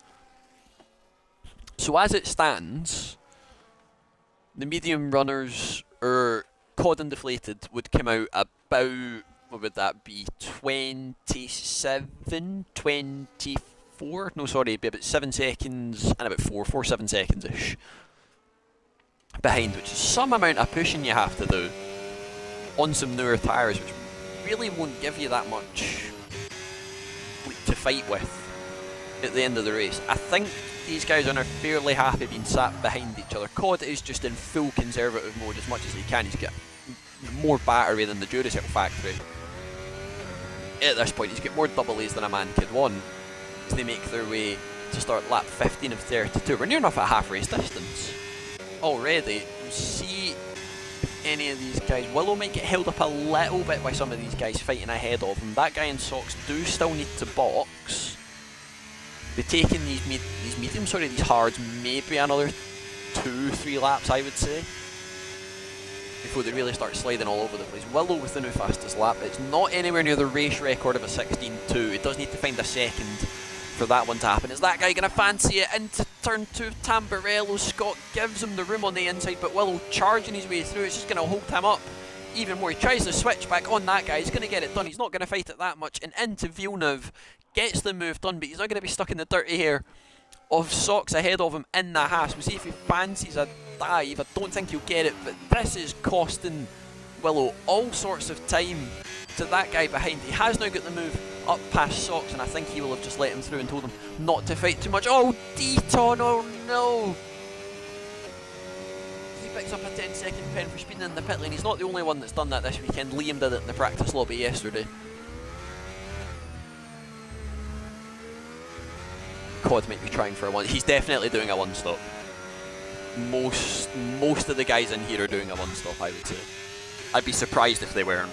A: So as it stands, the medium runners, cod and deflated, would come out about, what would that be, 27, 24? No, sorry, it'd be about 7 seconds and about 7 seconds-ish behind, which is some amount of pushing you have to do on some newer tyres, which really won't give you that much to fight with at the end of the race. I think these guys are now fairly happy being sat behind each other. Cod is just in full conservative mode as much as he can. He's got more battery than the Duracell factory. At this point, he's got more double A's than a man could want as they make their way to start lap 15 of 32. We're near enough at half race distance already. We'll see if any of these guys... Willow might get held up a little bit by some of these guys fighting ahead of him. That guy in socks do still need to box. They're taking these mediums, these hards, maybe another 2-3 laps, I would say, before they really start sliding all over the place. Willow with the new fastest lap. It's not anywhere near the race record of a 16.2. It does need to find a second for that one to happen. Is that guy going to fancy it into turn 2 of Tamburello? Scott gives him the room on the inside, but Willow charging his way through. It's just going to hold him up even more. He tries to switch back on that guy. He's going to get it done. He's not going to fight it that much. And into Villeneuve. Gets the move done, but he's not going to be stuck in the dirty hair of Socks ahead of him in the Haas. We'll see if he fancies a dive. I don't think he'll get it, but this is costing Willow all sorts of time to that guy behind. He has now got the move up past Socks, and I think he will have just let him through and told him not to fight too much. Oh, Deton, oh no! He picks up a 10-second pen for speeding in the pit lane. He's not the only one that's done that this weekend. Liam did it in the practice lobby yesterday. Cod might be trying for a one. He's definitely doing a one-stop. Most of the guys in here are doing a one-stop, I would say. I'd be surprised if they weren't.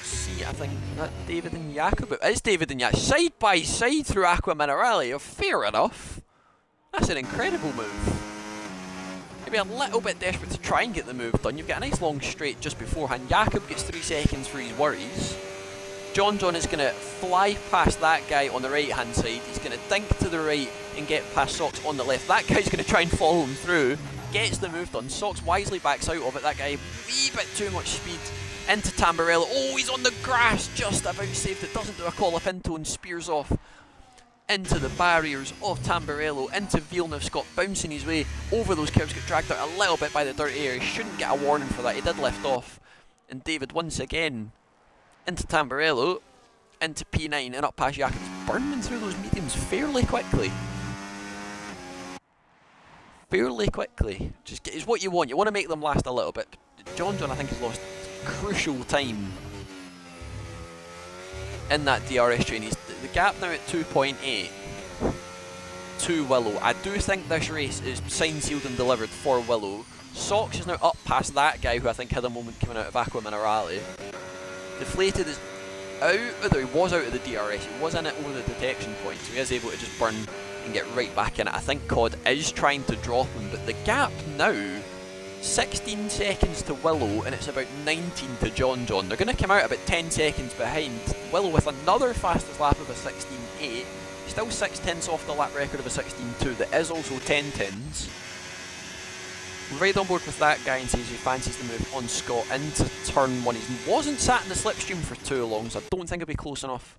A: See, I think that David and Jakob. It is David and Jakob side by side through Aqua Minerale. Oh, fair enough. That's an incredible move. Maybe a little bit desperate to try and get the move done. You've got a nice long straight just beforehand. Jakob gets 3 seconds for his worries. John is going to fly past that guy on the right hand side. He's going to dink to the right and get past Socks on the left. That guy's going to try and follow him through. Gets the move done. Socks wisely backs out of it. That guy, a wee bit too much speed into Tamburello. Oh, he's on the grass. Just about saved it. Doesn't do a call up into and spears off into the barriers of Tamburello. Into Villeneuve. Scott bouncing his way over those curves. Got dragged out a little bit by the dirty air. He shouldn't get a warning for that. He did lift off. And David once again into Tamburello, into P9 and up past Jakob. Burning through those mediums fairly quickly. Just is what you want. You want to make them last a little bit. John I think has lost crucial time in that DRS train. He's the gap now at 2.8 to Willow. I do think this race is signed, sealed and delivered for Willow. Socks is now up past that guy who I think had a moment coming out of Aqua Minerale. Deflated is out, although he was out of the DRS, he was in it over the detection point, so he is able to just burn and get right back in it. I think Cod is trying to drop him, but the gap now, 16 seconds to Willow, and it's about 19 to John. They're going to come out about 10 seconds behind. Willow with another fastest lap of a 16.8, still 6/10 off the lap record of a 16.2, that is also 10/10s. Right on board with that guy and says he fancies the move on Scott into turn 1. He wasn't sat in the slipstream for too long, so I don't think he'll be close enough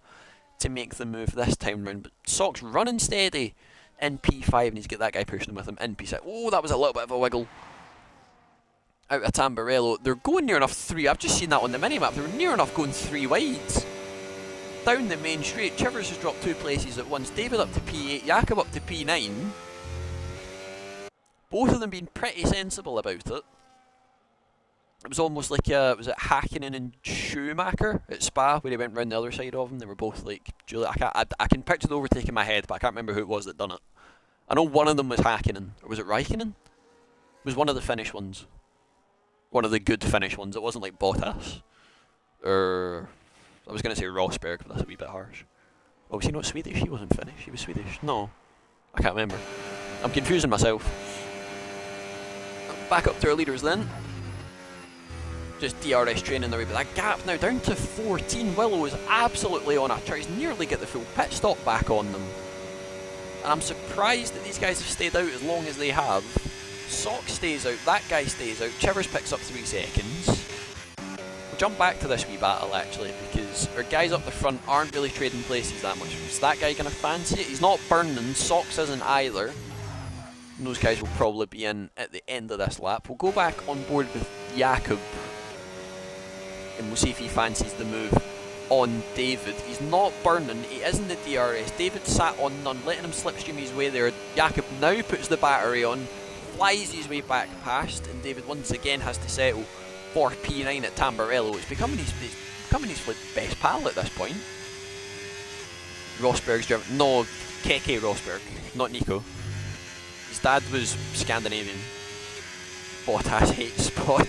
A: to make the move this time round. But Sock's running steady in P5 and he's got that guy pushing him with him in P6. Oh, that was a little bit of a wiggle out of Tamburello. They're going near enough 3. I've just seen that on the minimap. They're near enough going 3 wides down the main straight. Chivers has dropped 2 places at once. David up to P8, Jakob up to P9. Both of them being pretty sensible about it. It was almost like, was it Hakkinen and Schumacher at Spa, where he went round the other side of him? They were both like, Julie, I can picture the overtake in my head, but I can't remember who it was that done it. I know one of them was Hakkinen, or was it Raikkonen? It was one of the Finnish ones. One of the good Finnish ones. It wasn't like Bottas. Or, I was going to say Rosberg, but that's a wee bit harsh. Oh, was he not Swedish? He wasn't Finnish, he was Swedish. No, I can't remember. I'm confusing myself. Back up to our leaders then. Just DRS training their way, but that gap now down to 14. Willow is absolutely on a tries, nearly get the full pit stop back on them. And I'm surprised that these guys have stayed out as long as they have. Sock stays out, that guy stays out, Chivers picks up 3 seconds. We'll jump back to this wee battle actually, because our guys up the front aren't really trading places that much. Is that guy going to fancy it? He's not burning, Socks isn't either. And those guys will probably be in at the end of this lap. We'll go back on board with Jakob. And we'll see if he fancies the move on David. He's not burning, he is in the DRS. David sat on none, letting him slipstream his way there. Jakob now puts the battery on, flies his way back past, and David once again has to settle for P9 at Tamburello. It's becoming his best pal at this point. Rosberg's German. No, Keke Rosberg, not Nico. His dad was Scandinavian. Bottas hates Spot.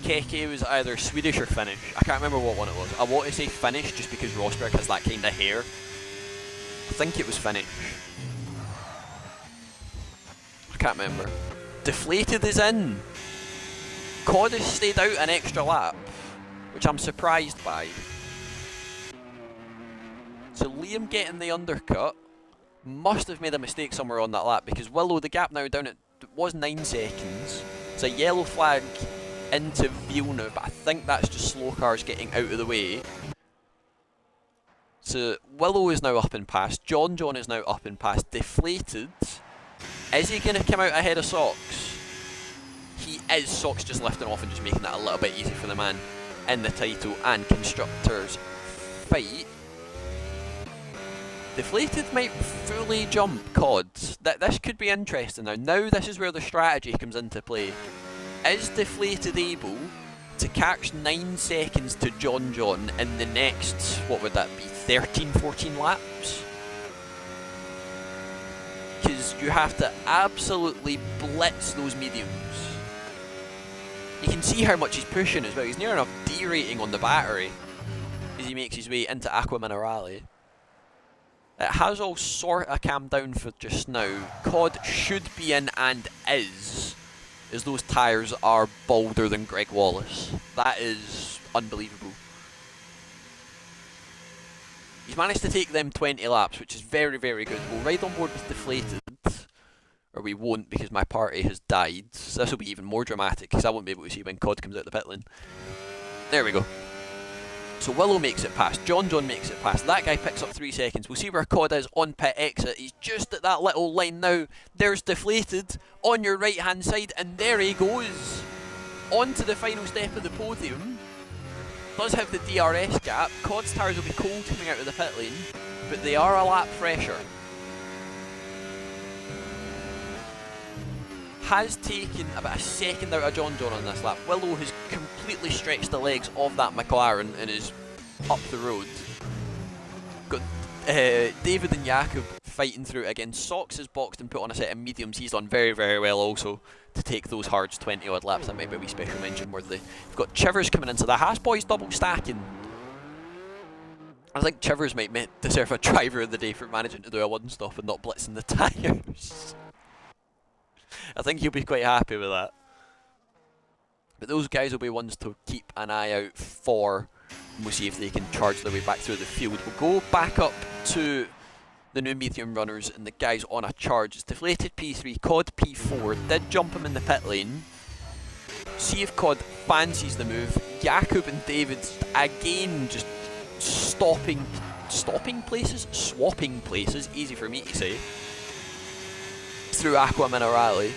A: Keke was either Swedish or Finnish. I can't remember what one it was. I want to say Finnish just because Rosberg has that kind of hair. I think it was Finnish. I can't remember. Deflated is in. Cod has stayed out an extra lap, which I'm surprised by. So Liam getting the undercut must have made a mistake somewhere on that lap, because Willow, the gap now down at, it was 9 seconds. It's a yellow flag into Vilna, but I think that's just slow cars getting out of the way. So Willow is now up and past, John is now up and past, Deflated. Is he going to come out ahead of Socks? He is. Socks just lifting off and just making that a little bit easy for the man in the title and constructors fight. Deflated might fully jump Cod. This could be interesting now. Now this is where the strategy comes into play. Is Deflated able to catch 9 seconds to John in the next, what would that be, 13, 14 laps? Because you have to absolutely blitz those mediums. You can see how much he's pushing as well. He's near enough derating on the battery as he makes his way into Aqua Minerale. It has all sort of calmed down for just now. Cod should be in and is, as those tyres are bolder than Greg Wallace. That is unbelievable. He's managed to take them 20 laps, which is very, very good. We'll ride on board with Deflated, or we won't because my party has died. So this will be even more dramatic because I won't be able to see when Cod comes out the pit lane. There we go. So Willow makes it past, John makes it past, that guy picks up 3 seconds. We'll see where Cod is on pit exit. He's just at that little line now. There's Deflated on your right hand side, and there he goes. On to the final step of the podium. Does have the DRS gap. Cod's tyres will be cold coming out of the pit lane, but they are a lap fresher. Has taken about a second out of John on this lap. Willow has completely stretched the legs of that McLaren and is up the road. Got David and Jakob fighting through it again. Socks is boxed and put on a set of mediums. He's done very, very well also to take those hards 20 odd laps. That might be a wee special mention worthy. We've got Chivers coming into the Haas boys double stacking. I think Chivers might deserve a driver of the day for managing to do a one stop and not blitzing the tyres. I think he'll be quite happy with that. But those guys will be ones to keep an eye out for. And we'll see if they can charge their way back through the field. We'll go back up to the new medium runners and the guys on a charge. It's Deflated P3, Cod P4. Did jump him in the pit lane. See if Cod fancies the move. Jakob and David again just swapping places, easy for me to say, through Aqua Minerale.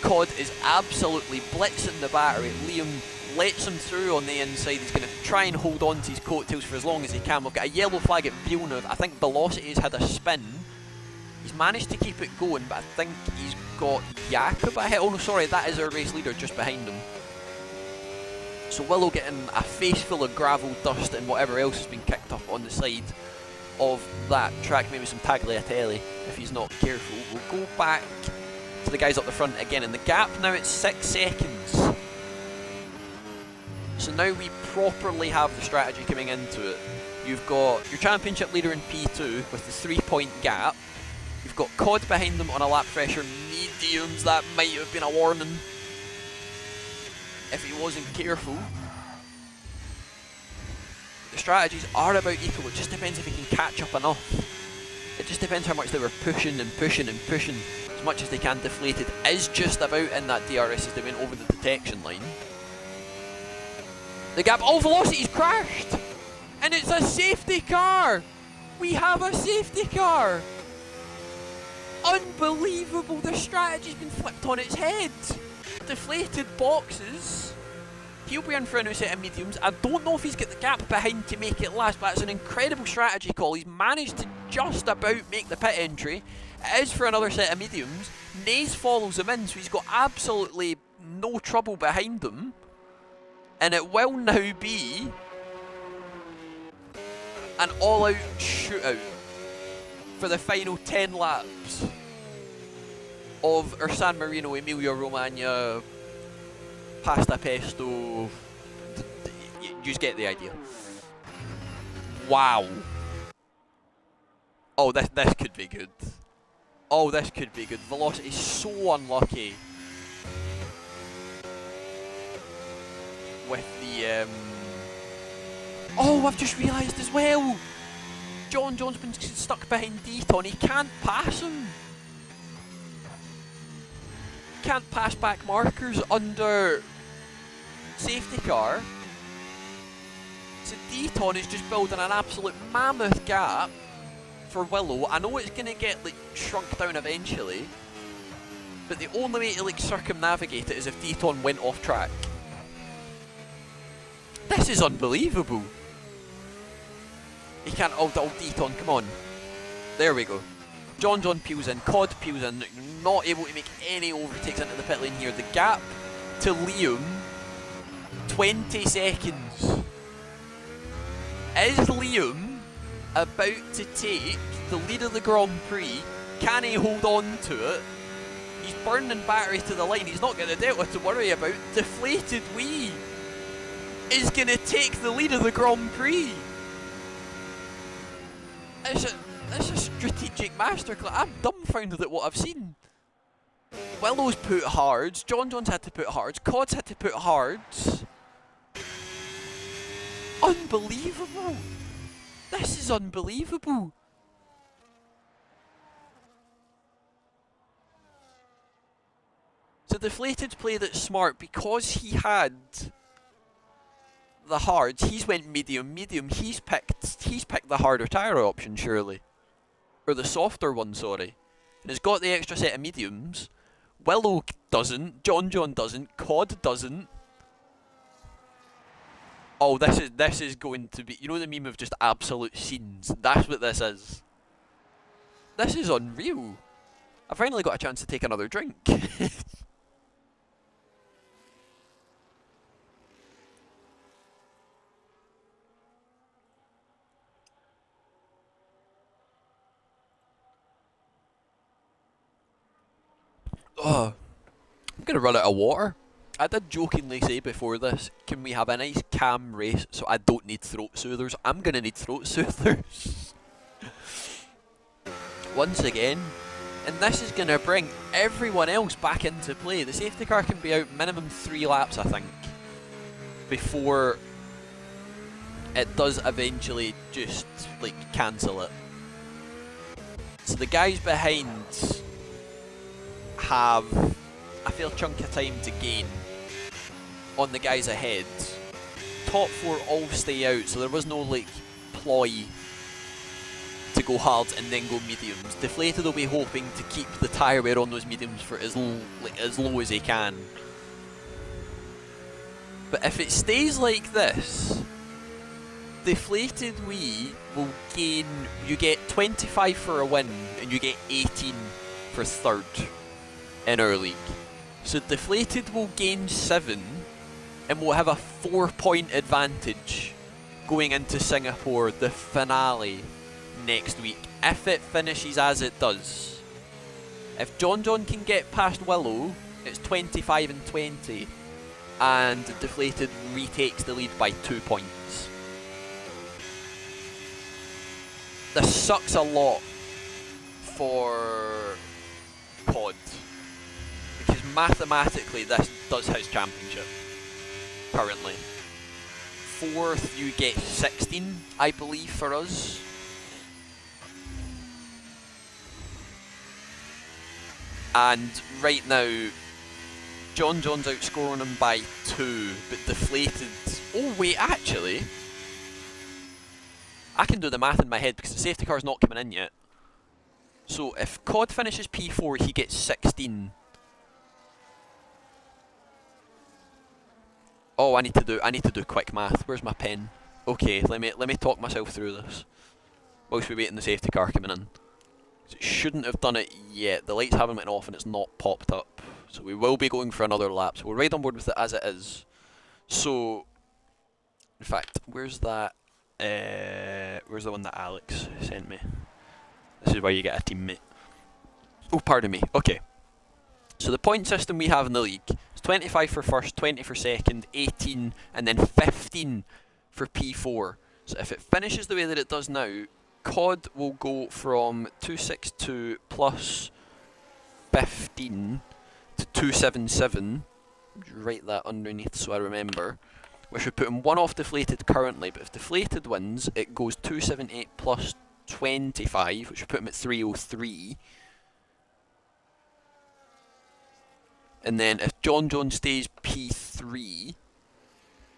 A: Cod is absolutely blitzing the battery. Liam lets him through on the inside. He's going to try and hold on to his coattails for as long as he can. We've got a yellow flag at Villeneuve. I think Velocity's had a spin. He's managed to keep it going, but I think he's got Jakob ahead. Oh no, sorry, that is our race leader just behind him. So Willow getting a face full of gravel, dust and whatever else has been kicked up on the side of that track. Maybe some tagliatelle if he's not careful. We'll go back to the guys up the front again, and the gap now it's 6 seconds. So now we properly have the strategy coming into it. You've got your championship leader in P2 with the 3-point gap. You've got Cod behind them on a lap pressure mediums. That might have been a warning if he wasn't careful. The strategies are about equal. It just depends if he can catch up enough. It just depends how much they were pushing and pushing and pushing as much as they can. Deflated is just about in that DRS as they went over the detection line. The gap, oh, Velocity's crashed! And it's a safety car! We have a safety car! Unbelievable, the strategy's been flipped on its head! Deflated boxes. He'll be in for a new set of mediums. I don't know if he's got the gap behind to make it last, but it's an incredible strategy call. He's managed to just about make the pit entry. It is for another set of mediums. Nase follows him in, so he's got absolutely no trouble behind him. And it will now be an all-out shootout for the final 10 laps of San Marino, Emilia Romagna, Pasta Pesto. You just get the idea. Wow. Oh, this could be good. Oh, this could be good. Velocity is so unlucky with the oh, I've just realised as well. John's been stuck behind Deaton. He can't pass him. Can't pass back markers under safety car. So Deaton is just building an absolute mammoth gap for Willow. I know it's going to get like shrunk down eventually, but the only way to like circumnavigate it is if Deaton went off track. This is unbelievable. He can't. Oh, Deaton, come on. There we go. John peels in, Cod peels in, not able to make any overtakes into the pit lane here. The gap to Liam, 20 seconds. Is Liam about to take the lead of the Grand Prix? Can he hold on to it? He's burning battery to the line. He's not got the delta to worry about. Deflated Wee is going to take the lead of the Grand Prix. It's a strategic masterclass. I'm dumbfounded at what I've seen. Willow's put hards. John's had to put hards. Cod's had to put hards. Unbelievable. This is unbelievable. So Deflated played it smart because he had the hards. He's went medium. He's picked the harder tyre option, surely. Or the softer one, sorry. And has got the extra set of mediums. Willow doesn't. John doesn't. Cod doesn't. Oh, this is going to be... You know the meme of just absolute scenes? That's what this is. This is unreal. I finally got a chance to take another drink. Oh, I'm going to run out of water. I did jokingly say before this, can we have a nice calm race so I don't need throat soothers? I'm going to need throat soothers. Once again. And this is going to bring everyone else back into play. The safety car can be out minimum 3 laps, I think, before it does eventually just, like, cancel it. So the guys behind have a fair chunk of time to gain on the guys ahead. Top 4 all stay out, so there was no like ploy to go hard and then go mediums. Deflated will be hoping to keep the tyre wear on those mediums for as low as he can. But if it stays like this, Deflated Wee will gain, you get 25 for a win and you get 18 for third in our league. So Deflated will gain 7 and will have a 4-point advantage going into Singapore, the finale next week, if it finishes as it does. If John can get past Willow, it's 25 and 20 and Deflated retakes the lead by 2 points. This sucks a lot for Pod, because mathematically this does his championship currently. 4th you get 16, I believe, for us. And right now, John's outscoring him by 2, but deflated. Oh wait, actually, I can do the math in my head because the safety car's not coming in yet. So if COD finishes P4, he gets 16. Oh, I need to do quick math. Where's my pen? Okay, let me talk myself through this whilst we wait in the safety car coming in. It shouldn't have done it yet. The lights haven't went off and it's not popped up. So we will be going for another lap. So we're right on board with it as it is. So, in fact, where's that? Where's the one that Alex sent me? This is where you get a teammate. Oh, pardon me. Okay. So the point system we have in the league is 25 for first, 20 for second, 18, and then 15 for P4. So if it finishes the way that it does now, COD will go from 262 plus 15 to 277. Write that underneath so I remember. Which would put him 1 off deflated currently, but if deflated wins, it goes 278 plus 25, which would put him at 303. And then if John stays P3,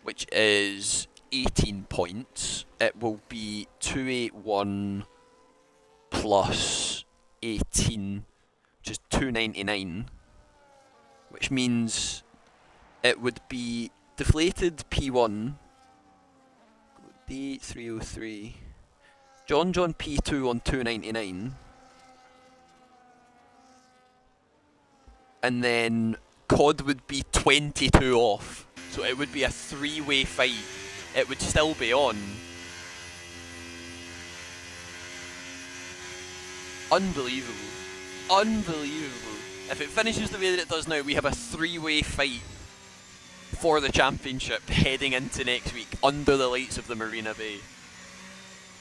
A: which is 18 points, it will be 281 plus 18, which is 299, which means it would be deflated P1, D303, John P2 on 299, and then COD would be 22 off, so it would be a 3-way fight. It would still be on. Unbelievable. Unbelievable. If it finishes the way that it does now, we have a 3-way fight for the championship heading into next week under the lights of the Marina Bay.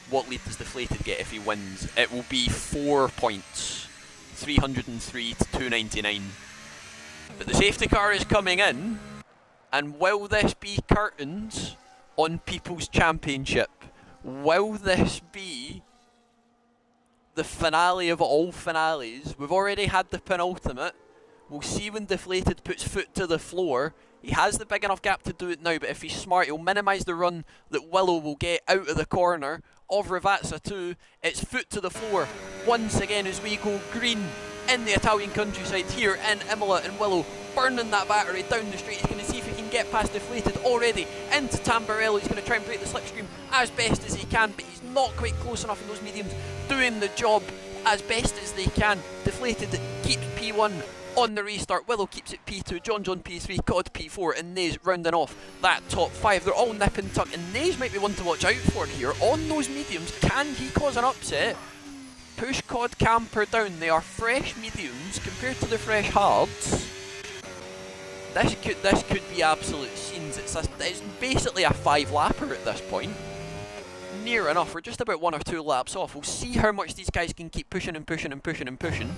A: What lead does deflated get if he wins? It will be 4 points. 303 to 299. But the safety car is coming in, and will this be curtains on People's Championship? Will this be the finale of all finales? We've already had the penultimate. We'll see when deflated puts foot to the floor. He has the big enough gap to do it now, but if he's smart, he'll minimise the run that Willow will get out of the corner of Ravazza 2. It's foot to the floor once again as we go green in the Italian countryside here in Imola, and Willow burning that battery down the straight. He's going to see if he can get past deflated already into Tamburello. He's going to try and break the slipstream as best as he can, but he's not quite close enough in those mediums, doing the job as best as they can. Deflated keeps P1 on the restart. Willow keeps it P2, John P3, COD P4, and Nase rounding off that top 5. They're all nip and tuck, and Nase might be one to watch out for here on those mediums. Can he cause an upset? Push COD camper down. They are fresh mediums compared to the fresh hards. This could be absolute scenes. It's basically a 5-lapper at this point. Near enough. We're just about 1 or 2 laps off. We'll see how much these guys can keep pushing and pushing and pushing and pushing.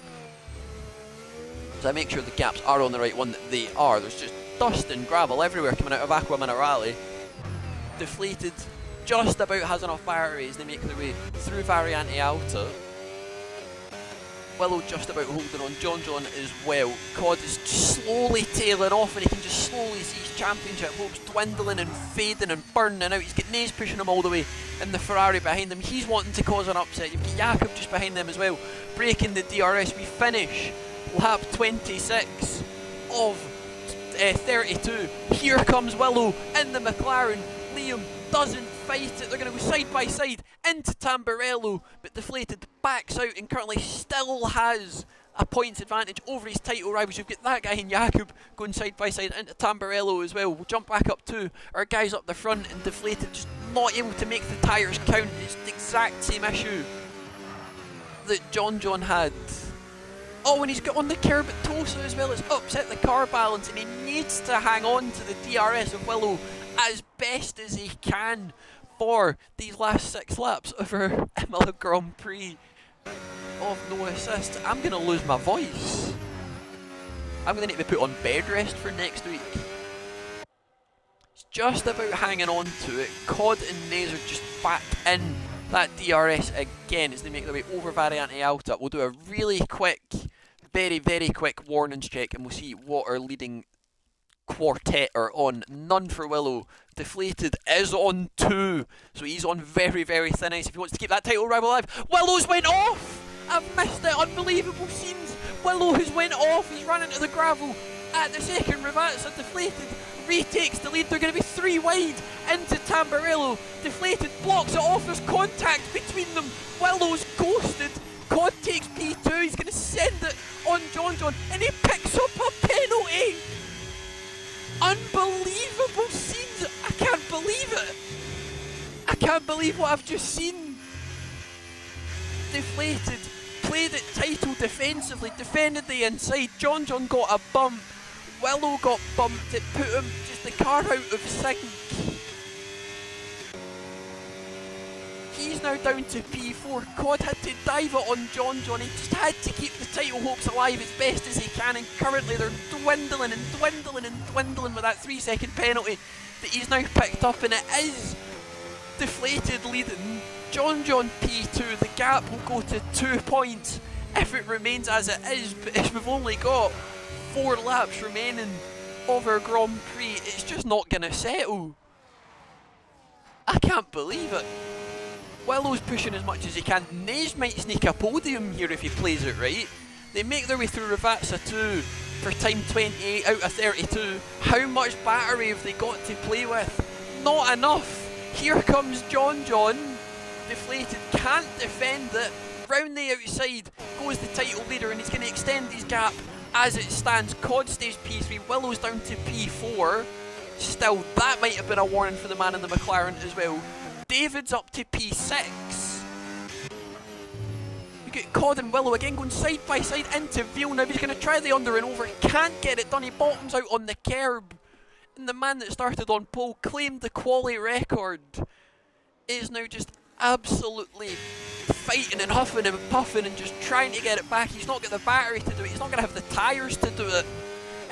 A: So I make sure the gaps are on the right one. That they are. There's just dust and gravel everywhere coming out of Aqua Minerale. Deflated just about has enough batteries. They make their way through Variante Alta. Willow just about holding on. John as well. COD is slowly tailing off, and he can just slowly see his championship hopes dwindling and fading and burning out. He's got Nase pushing him all the way, and the Ferrari behind him. He's wanting to cause an upset. You've got Jakob just behind them as well, breaking the DRS. We finish lap 26 of 32. Here comes Willow in the McLaren. Liam doesn't fight it. They're going to go side by side into Tamburello, but deflated backs out and currently still has a points advantage over his title rivals. You've got that guy in Jakob going side by side into Tamburello as well. We'll jump back up to our guys up the front, and deflated just not able to make the tyres count. It's the exact same issue that John had. Oh, and he's got on the curb at Tosa as well. It's upset the car balance, and he needs to hang on to the DRS of Willow as best as he can for these last 6 laps of our Imola Grand Prix of no assists. I'm going to lose my voice. I'm going to need to be put on bed rest for next week. It's just about hanging on to it. Cod and Nase are just back in that DRS again as they make their way over Variante Alta. We'll do a really quick, very, very quick warnings check and we'll see what our leading quartet are on. None for Willow. Deflated is on 2, so he's on very, very thin ice if he wants to keep that title rival alive. Willow's went off! I've missed it. Unbelievable scenes. Willow has went off. He's run into the gravel at the second. Ravazza Deflated retakes the lead. They're going to be 3 wide into Tamburello. Deflated blocks it off. There's contact between them. Willow's ghosted. Cod takes P2. He's going to send it on John, and he picks up a penalty. Unbelievable scenes. I can't believe it. I can't believe what I've just seen. Deflated played it title defensively, defended the inside. John got a bump. Willow got bumped. It put him just the car out of sync. He's now down to P4. Cod had to dive it on John. He just had to keep the title hopes alive as best as he can, and currently they're dwindling and dwindling and dwindling with that 3-second penalty that he's now picked up, and it is Deflated leading. John P2, the gap will go to 2 points if it remains as it is, but if we've only got 4 laps remaining of our Grand Prix, it's just not going to settle. I can't believe it. Willow's pushing as much as he can. Nase might sneak a podium here if he plays it right. They make their way through Ravazza 2 for time 28 out of 32. How much battery have they got to play with? Not enough. Here comes John. Deflated, can't defend it. Round the outside goes the title leader, and he's going to extend his gap as it stands. Cod stays P3, Willow's down to P4. Still, that might have been a warning for the man in the McLaren as well. David's up to P6. You get Cod and Willow again going side by side into Villeneuve. He's going to try the under and over. Can't get it done. He bottoms out on the curb. And the man that started on pole, claimed the quali record, is now just absolutely fighting and huffing and puffing and just trying to get it back. He's not got the battery to do it. He's not going to have the tyres to do it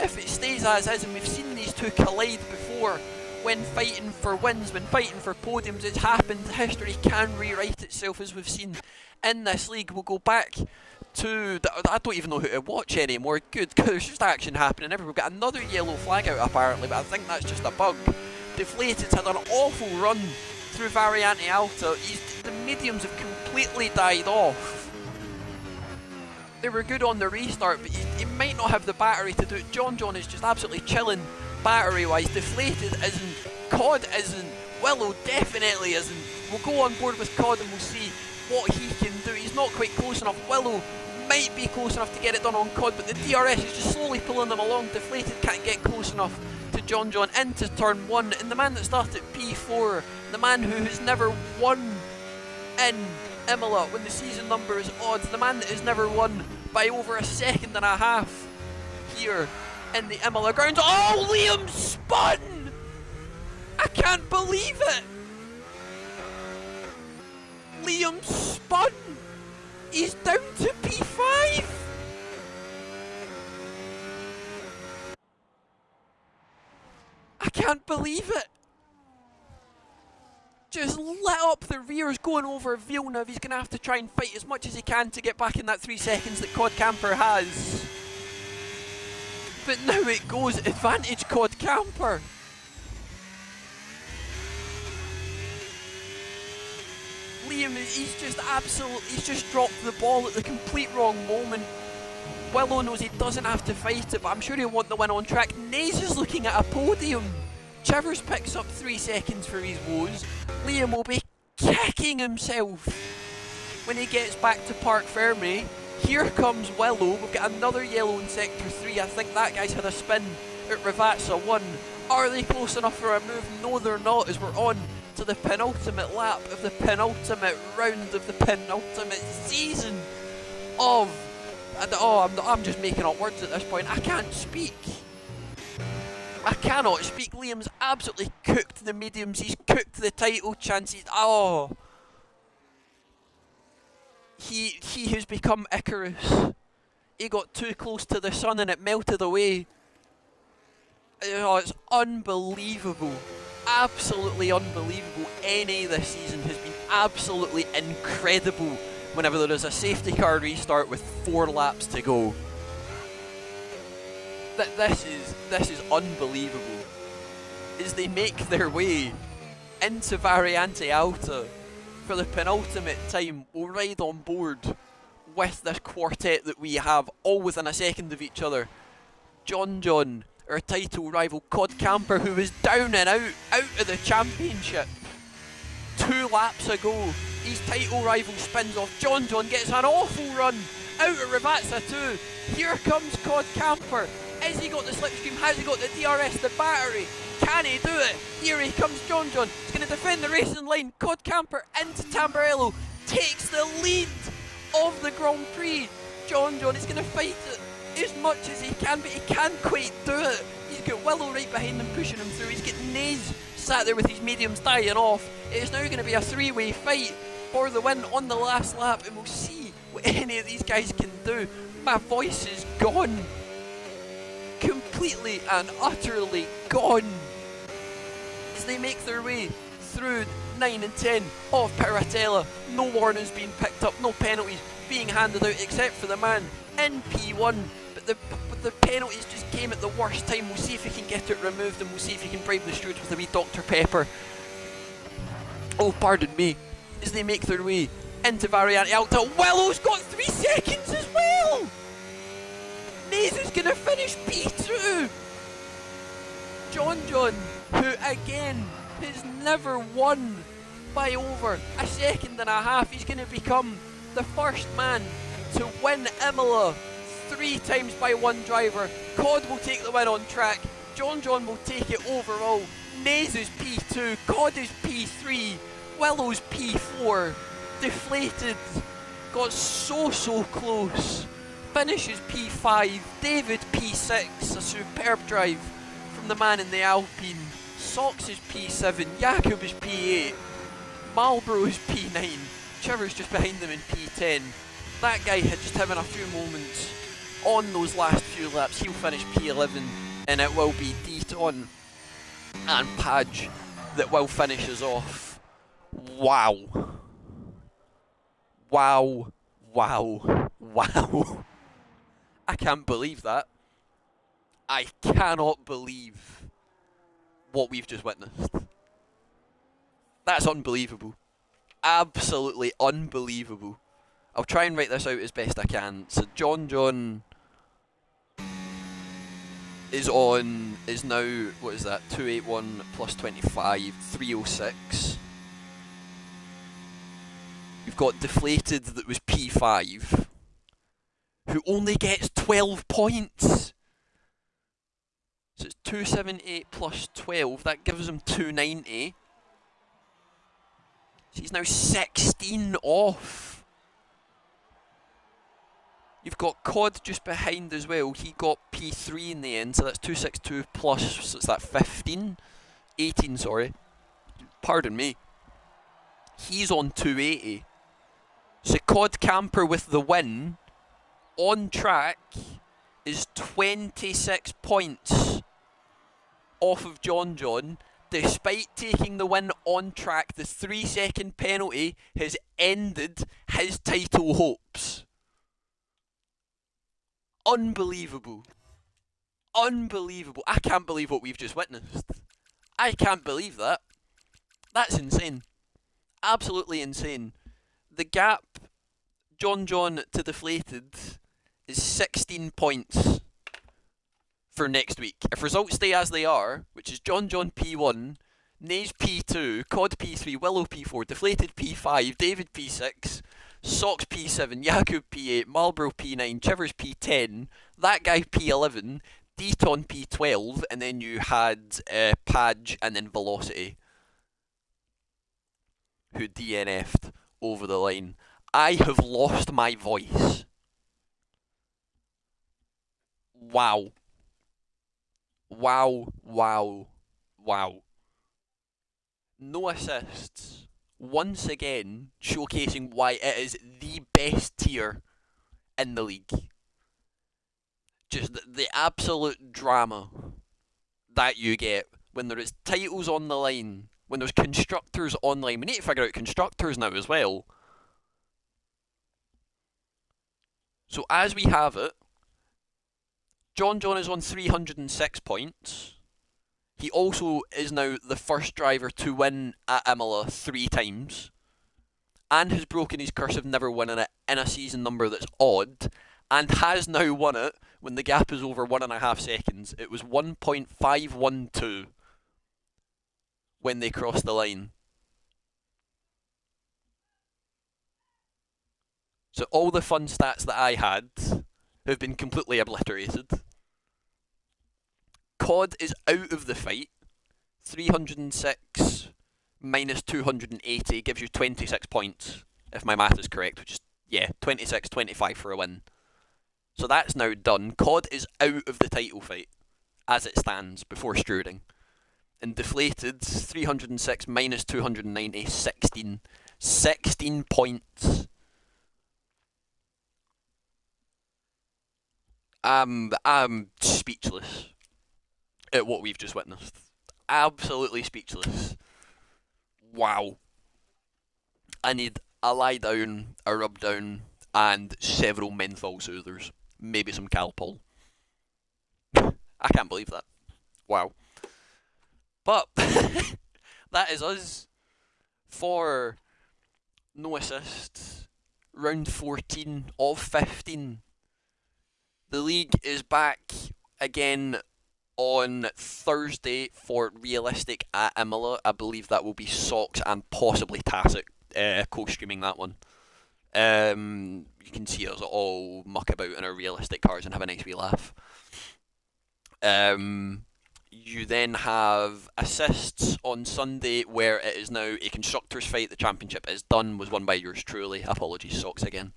A: if it stays as is. And we've seen these two collide before when fighting for wins, when fighting for podiums. It's happened. History can rewrite itself, as we've seen in this league. We'll go back to I don't even know who to watch anymore. Good, because there's just action happening everywhere. We've got another yellow flag out apparently, but I think that's just a bug. Deflated's had an awful run through Variante Alta. The mediums have completely died off. They were good on the restart, but he might not have the battery to do it. John is just absolutely chilling battery wise. Deflated isn't, Cod isn't, Willow definitely isn't. We'll go on board with Cod and we'll see what he can do. He's not quite close enough. Willow might be close enough to get it done on Cod, but the DRS is just slowly pulling them along. Deflated can't get close enough to John into turn 1, and the man that started P4, the man who has never won in Imola when the season number is odd, the man that has never won by over a second and a half here in the Imola grounds. Oh, Liam spun! I can't believe it! Liam spun! He's down to P5! I can't believe it! Just lit up the rears going over Villeneuve. He's going to have to try and fight as much as he can to get back in that 3 seconds that Cod Camper has. But now it goes advantage Cod Camper. Liam, he's just dropped the ball at the complete wrong moment. Willow knows he doesn't have to fight it, but I'm sure he'll want the win on track. Nase is looking at a podium. Chivers picks up 3 seconds for his woes. Liam will be kicking himself when he gets back to Parc Fermé. Here comes Willow. We've got another yellow in Sector 3. I think that guy's had a spin at Ravazza 1. Are they close enough for a move? No, they're not, as we're on to the penultimate lap of the penultimate round of the penultimate season of... I'm just making up words at this point. I can't speak. I cannot speak. Liam's absolutely cooked the mediums. He's cooked the title chances. Oh. He has become Icarus. He got too close to the sun and it melted away. Oh, it's unbelievable. Absolutely unbelievable. NA this season has been absolutely incredible whenever there is a safety car restart with 4 laps to go. This is unbelievable. As they make their way into Variante Alta for the penultimate time, we'll ride on board with this quartet that we have, all within a second of each other. John, our title rival, Cod Camper, who was down and out of the championship 2 laps ago. His title rival spins off. John gets an awful run out of Ravazza 2. Here comes Cod Camper. Has he got the slipstream? Has he got the DRS, the battery? Can he do it? Here he comes, John. He's going to defend the racing line. Cod Camper into Tamburello. Takes the lead of the Grand Prix. John is going to fight it as much as he can, but he can't quite do it. He's got Willow right behind him, pushing him through. He's got Nase sat there with his mediums dying off. It is now going to be a 3-way fight for the win on the last lap, and we'll see what any of these guys can do. My voice is gone. Completely and utterly gone. As they make their way through 9 and 10 of Piratella. No warnings being picked up, no penalties being handed out except for the man in P1. But the penalties just came at the worst time. We'll see if he can get it removed, and we'll see if he can bribe the stewards with a wee Dr. Pepper. Oh, pardon me. As they make their way into Variante Alta, Willow's got 3 seconds as well! Nase is going to finish P2! John, who again has never won by over a second and a half. He's going to become the first man to win Imola 3 times by one driver. Cod will take the win on track. John will take it overall. Nase is P2, Cod is P3, Willow's P4. Deflated got so close. Finishes P5, David P6, a superb drive from the man in the Alpine. Sox is P7, Jakub is P8, Marlboro is P9, Trevor's just behind them in P10. That guy had just having a few moments on those last few laps. He'll finish P11, and it will be Deaton and Padge that will finish us off. Wow. I can't believe that. I cannot believe what we've just witnessed. That's unbelievable. Absolutely unbelievable. I'll try and write this out as best I can. So John is now, what is that, 281 plus 25, 306. You've got Deflated that was P5, who only gets 12 points. So it's 278 plus 12, that gives him 290. So he's now 16 off. You've got Cod just behind as well. He got P3 in the end, so that's 262 plus, so it's that 15? 18, sorry. Pardon me. He's on 280. So Cod Camper with the win, on track, is 26 points off of John. Despite taking the win on track, the 3-second penalty has ended his title hopes. Unbelievable. Unbelievable. I can't believe what we've just witnessed. I can't believe that. That's insane. Absolutely insane. The gap, John to Deflated, is 16 points for next week. If results stay as they are, which is John P1, Nase P2, Cod P3, Willow P4, Deflated P5, David P6, Sox P7, Jakub P8, Marlboro P9, Chivers P10, that guy P11, Deaton P12, and then you had Padge and then Velocity, who DNF'd over the line. I have lost my voice. Wow. No assists once again showcasing why it is the best tier in the league. Just the absolute drama that you get when there is titles on the line, when there's constructors online. We need to figure out constructors now as well. So as we have it, John is on 306 points. He also is now the first driver to win at Imola 3 times, and has broken his curse of never winning it in a season number that's odd, and has now won it when the gap is over 1.5 seconds. It was 1.512 when they crossed the line. So all the fun stats that I had have been completely obliterated. COD is out of the fight. 306 minus 280 gives you 26 points, if my math is correct, which is, yeah, 26, 25 for a win. So that's now done. COD is out of the title fight, as it stands, before Struding. And Deflated, 306 minus 290, 16. 16 points. I'm speechless at what we've just witnessed. Absolutely speechless. Wow. I need a lie down, a rub down, and several menthol soothers. Maybe some Calpol. I can't believe that. Wow. But that is us for no assists. Round 14 of 15. The league is back again on Thursday for Realistic at Imola. I believe that will be Socks and possibly Tacit co-streaming that one. You can see us all muck about in our Realistic cars and have a nice wee laugh. You then have assists on Sunday, where it is now a constructors fight. The championship is done, was won by yours truly. Apologies, Socks again.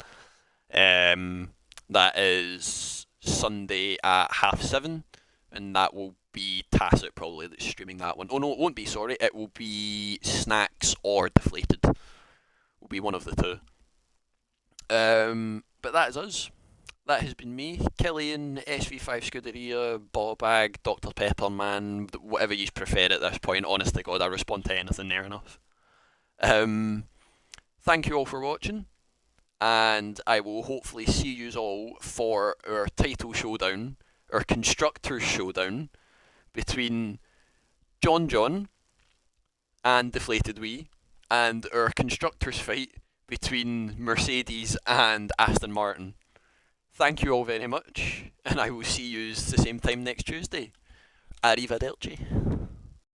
A: That is Sunday at 7:30, and that will be Tacit probably that's streaming that one. Oh no, it won't be, sorry. It will be Snacks or Deflated. Will be one of the two. But that is us. That has been me, Killian, SV5 Scuderia, Ballbag, Dr. Pepperman, whatever you prefer at this point. Honest to God, I respond to anything near enough. Thank you all for watching, and I will hopefully see you all for our title showdown, our constructors showdown, between John and Deflated Wee, and our constructors fight between Mercedes and Aston Martin. Thank you all very much, and I will see you the same time next Tuesday. Arrivederci.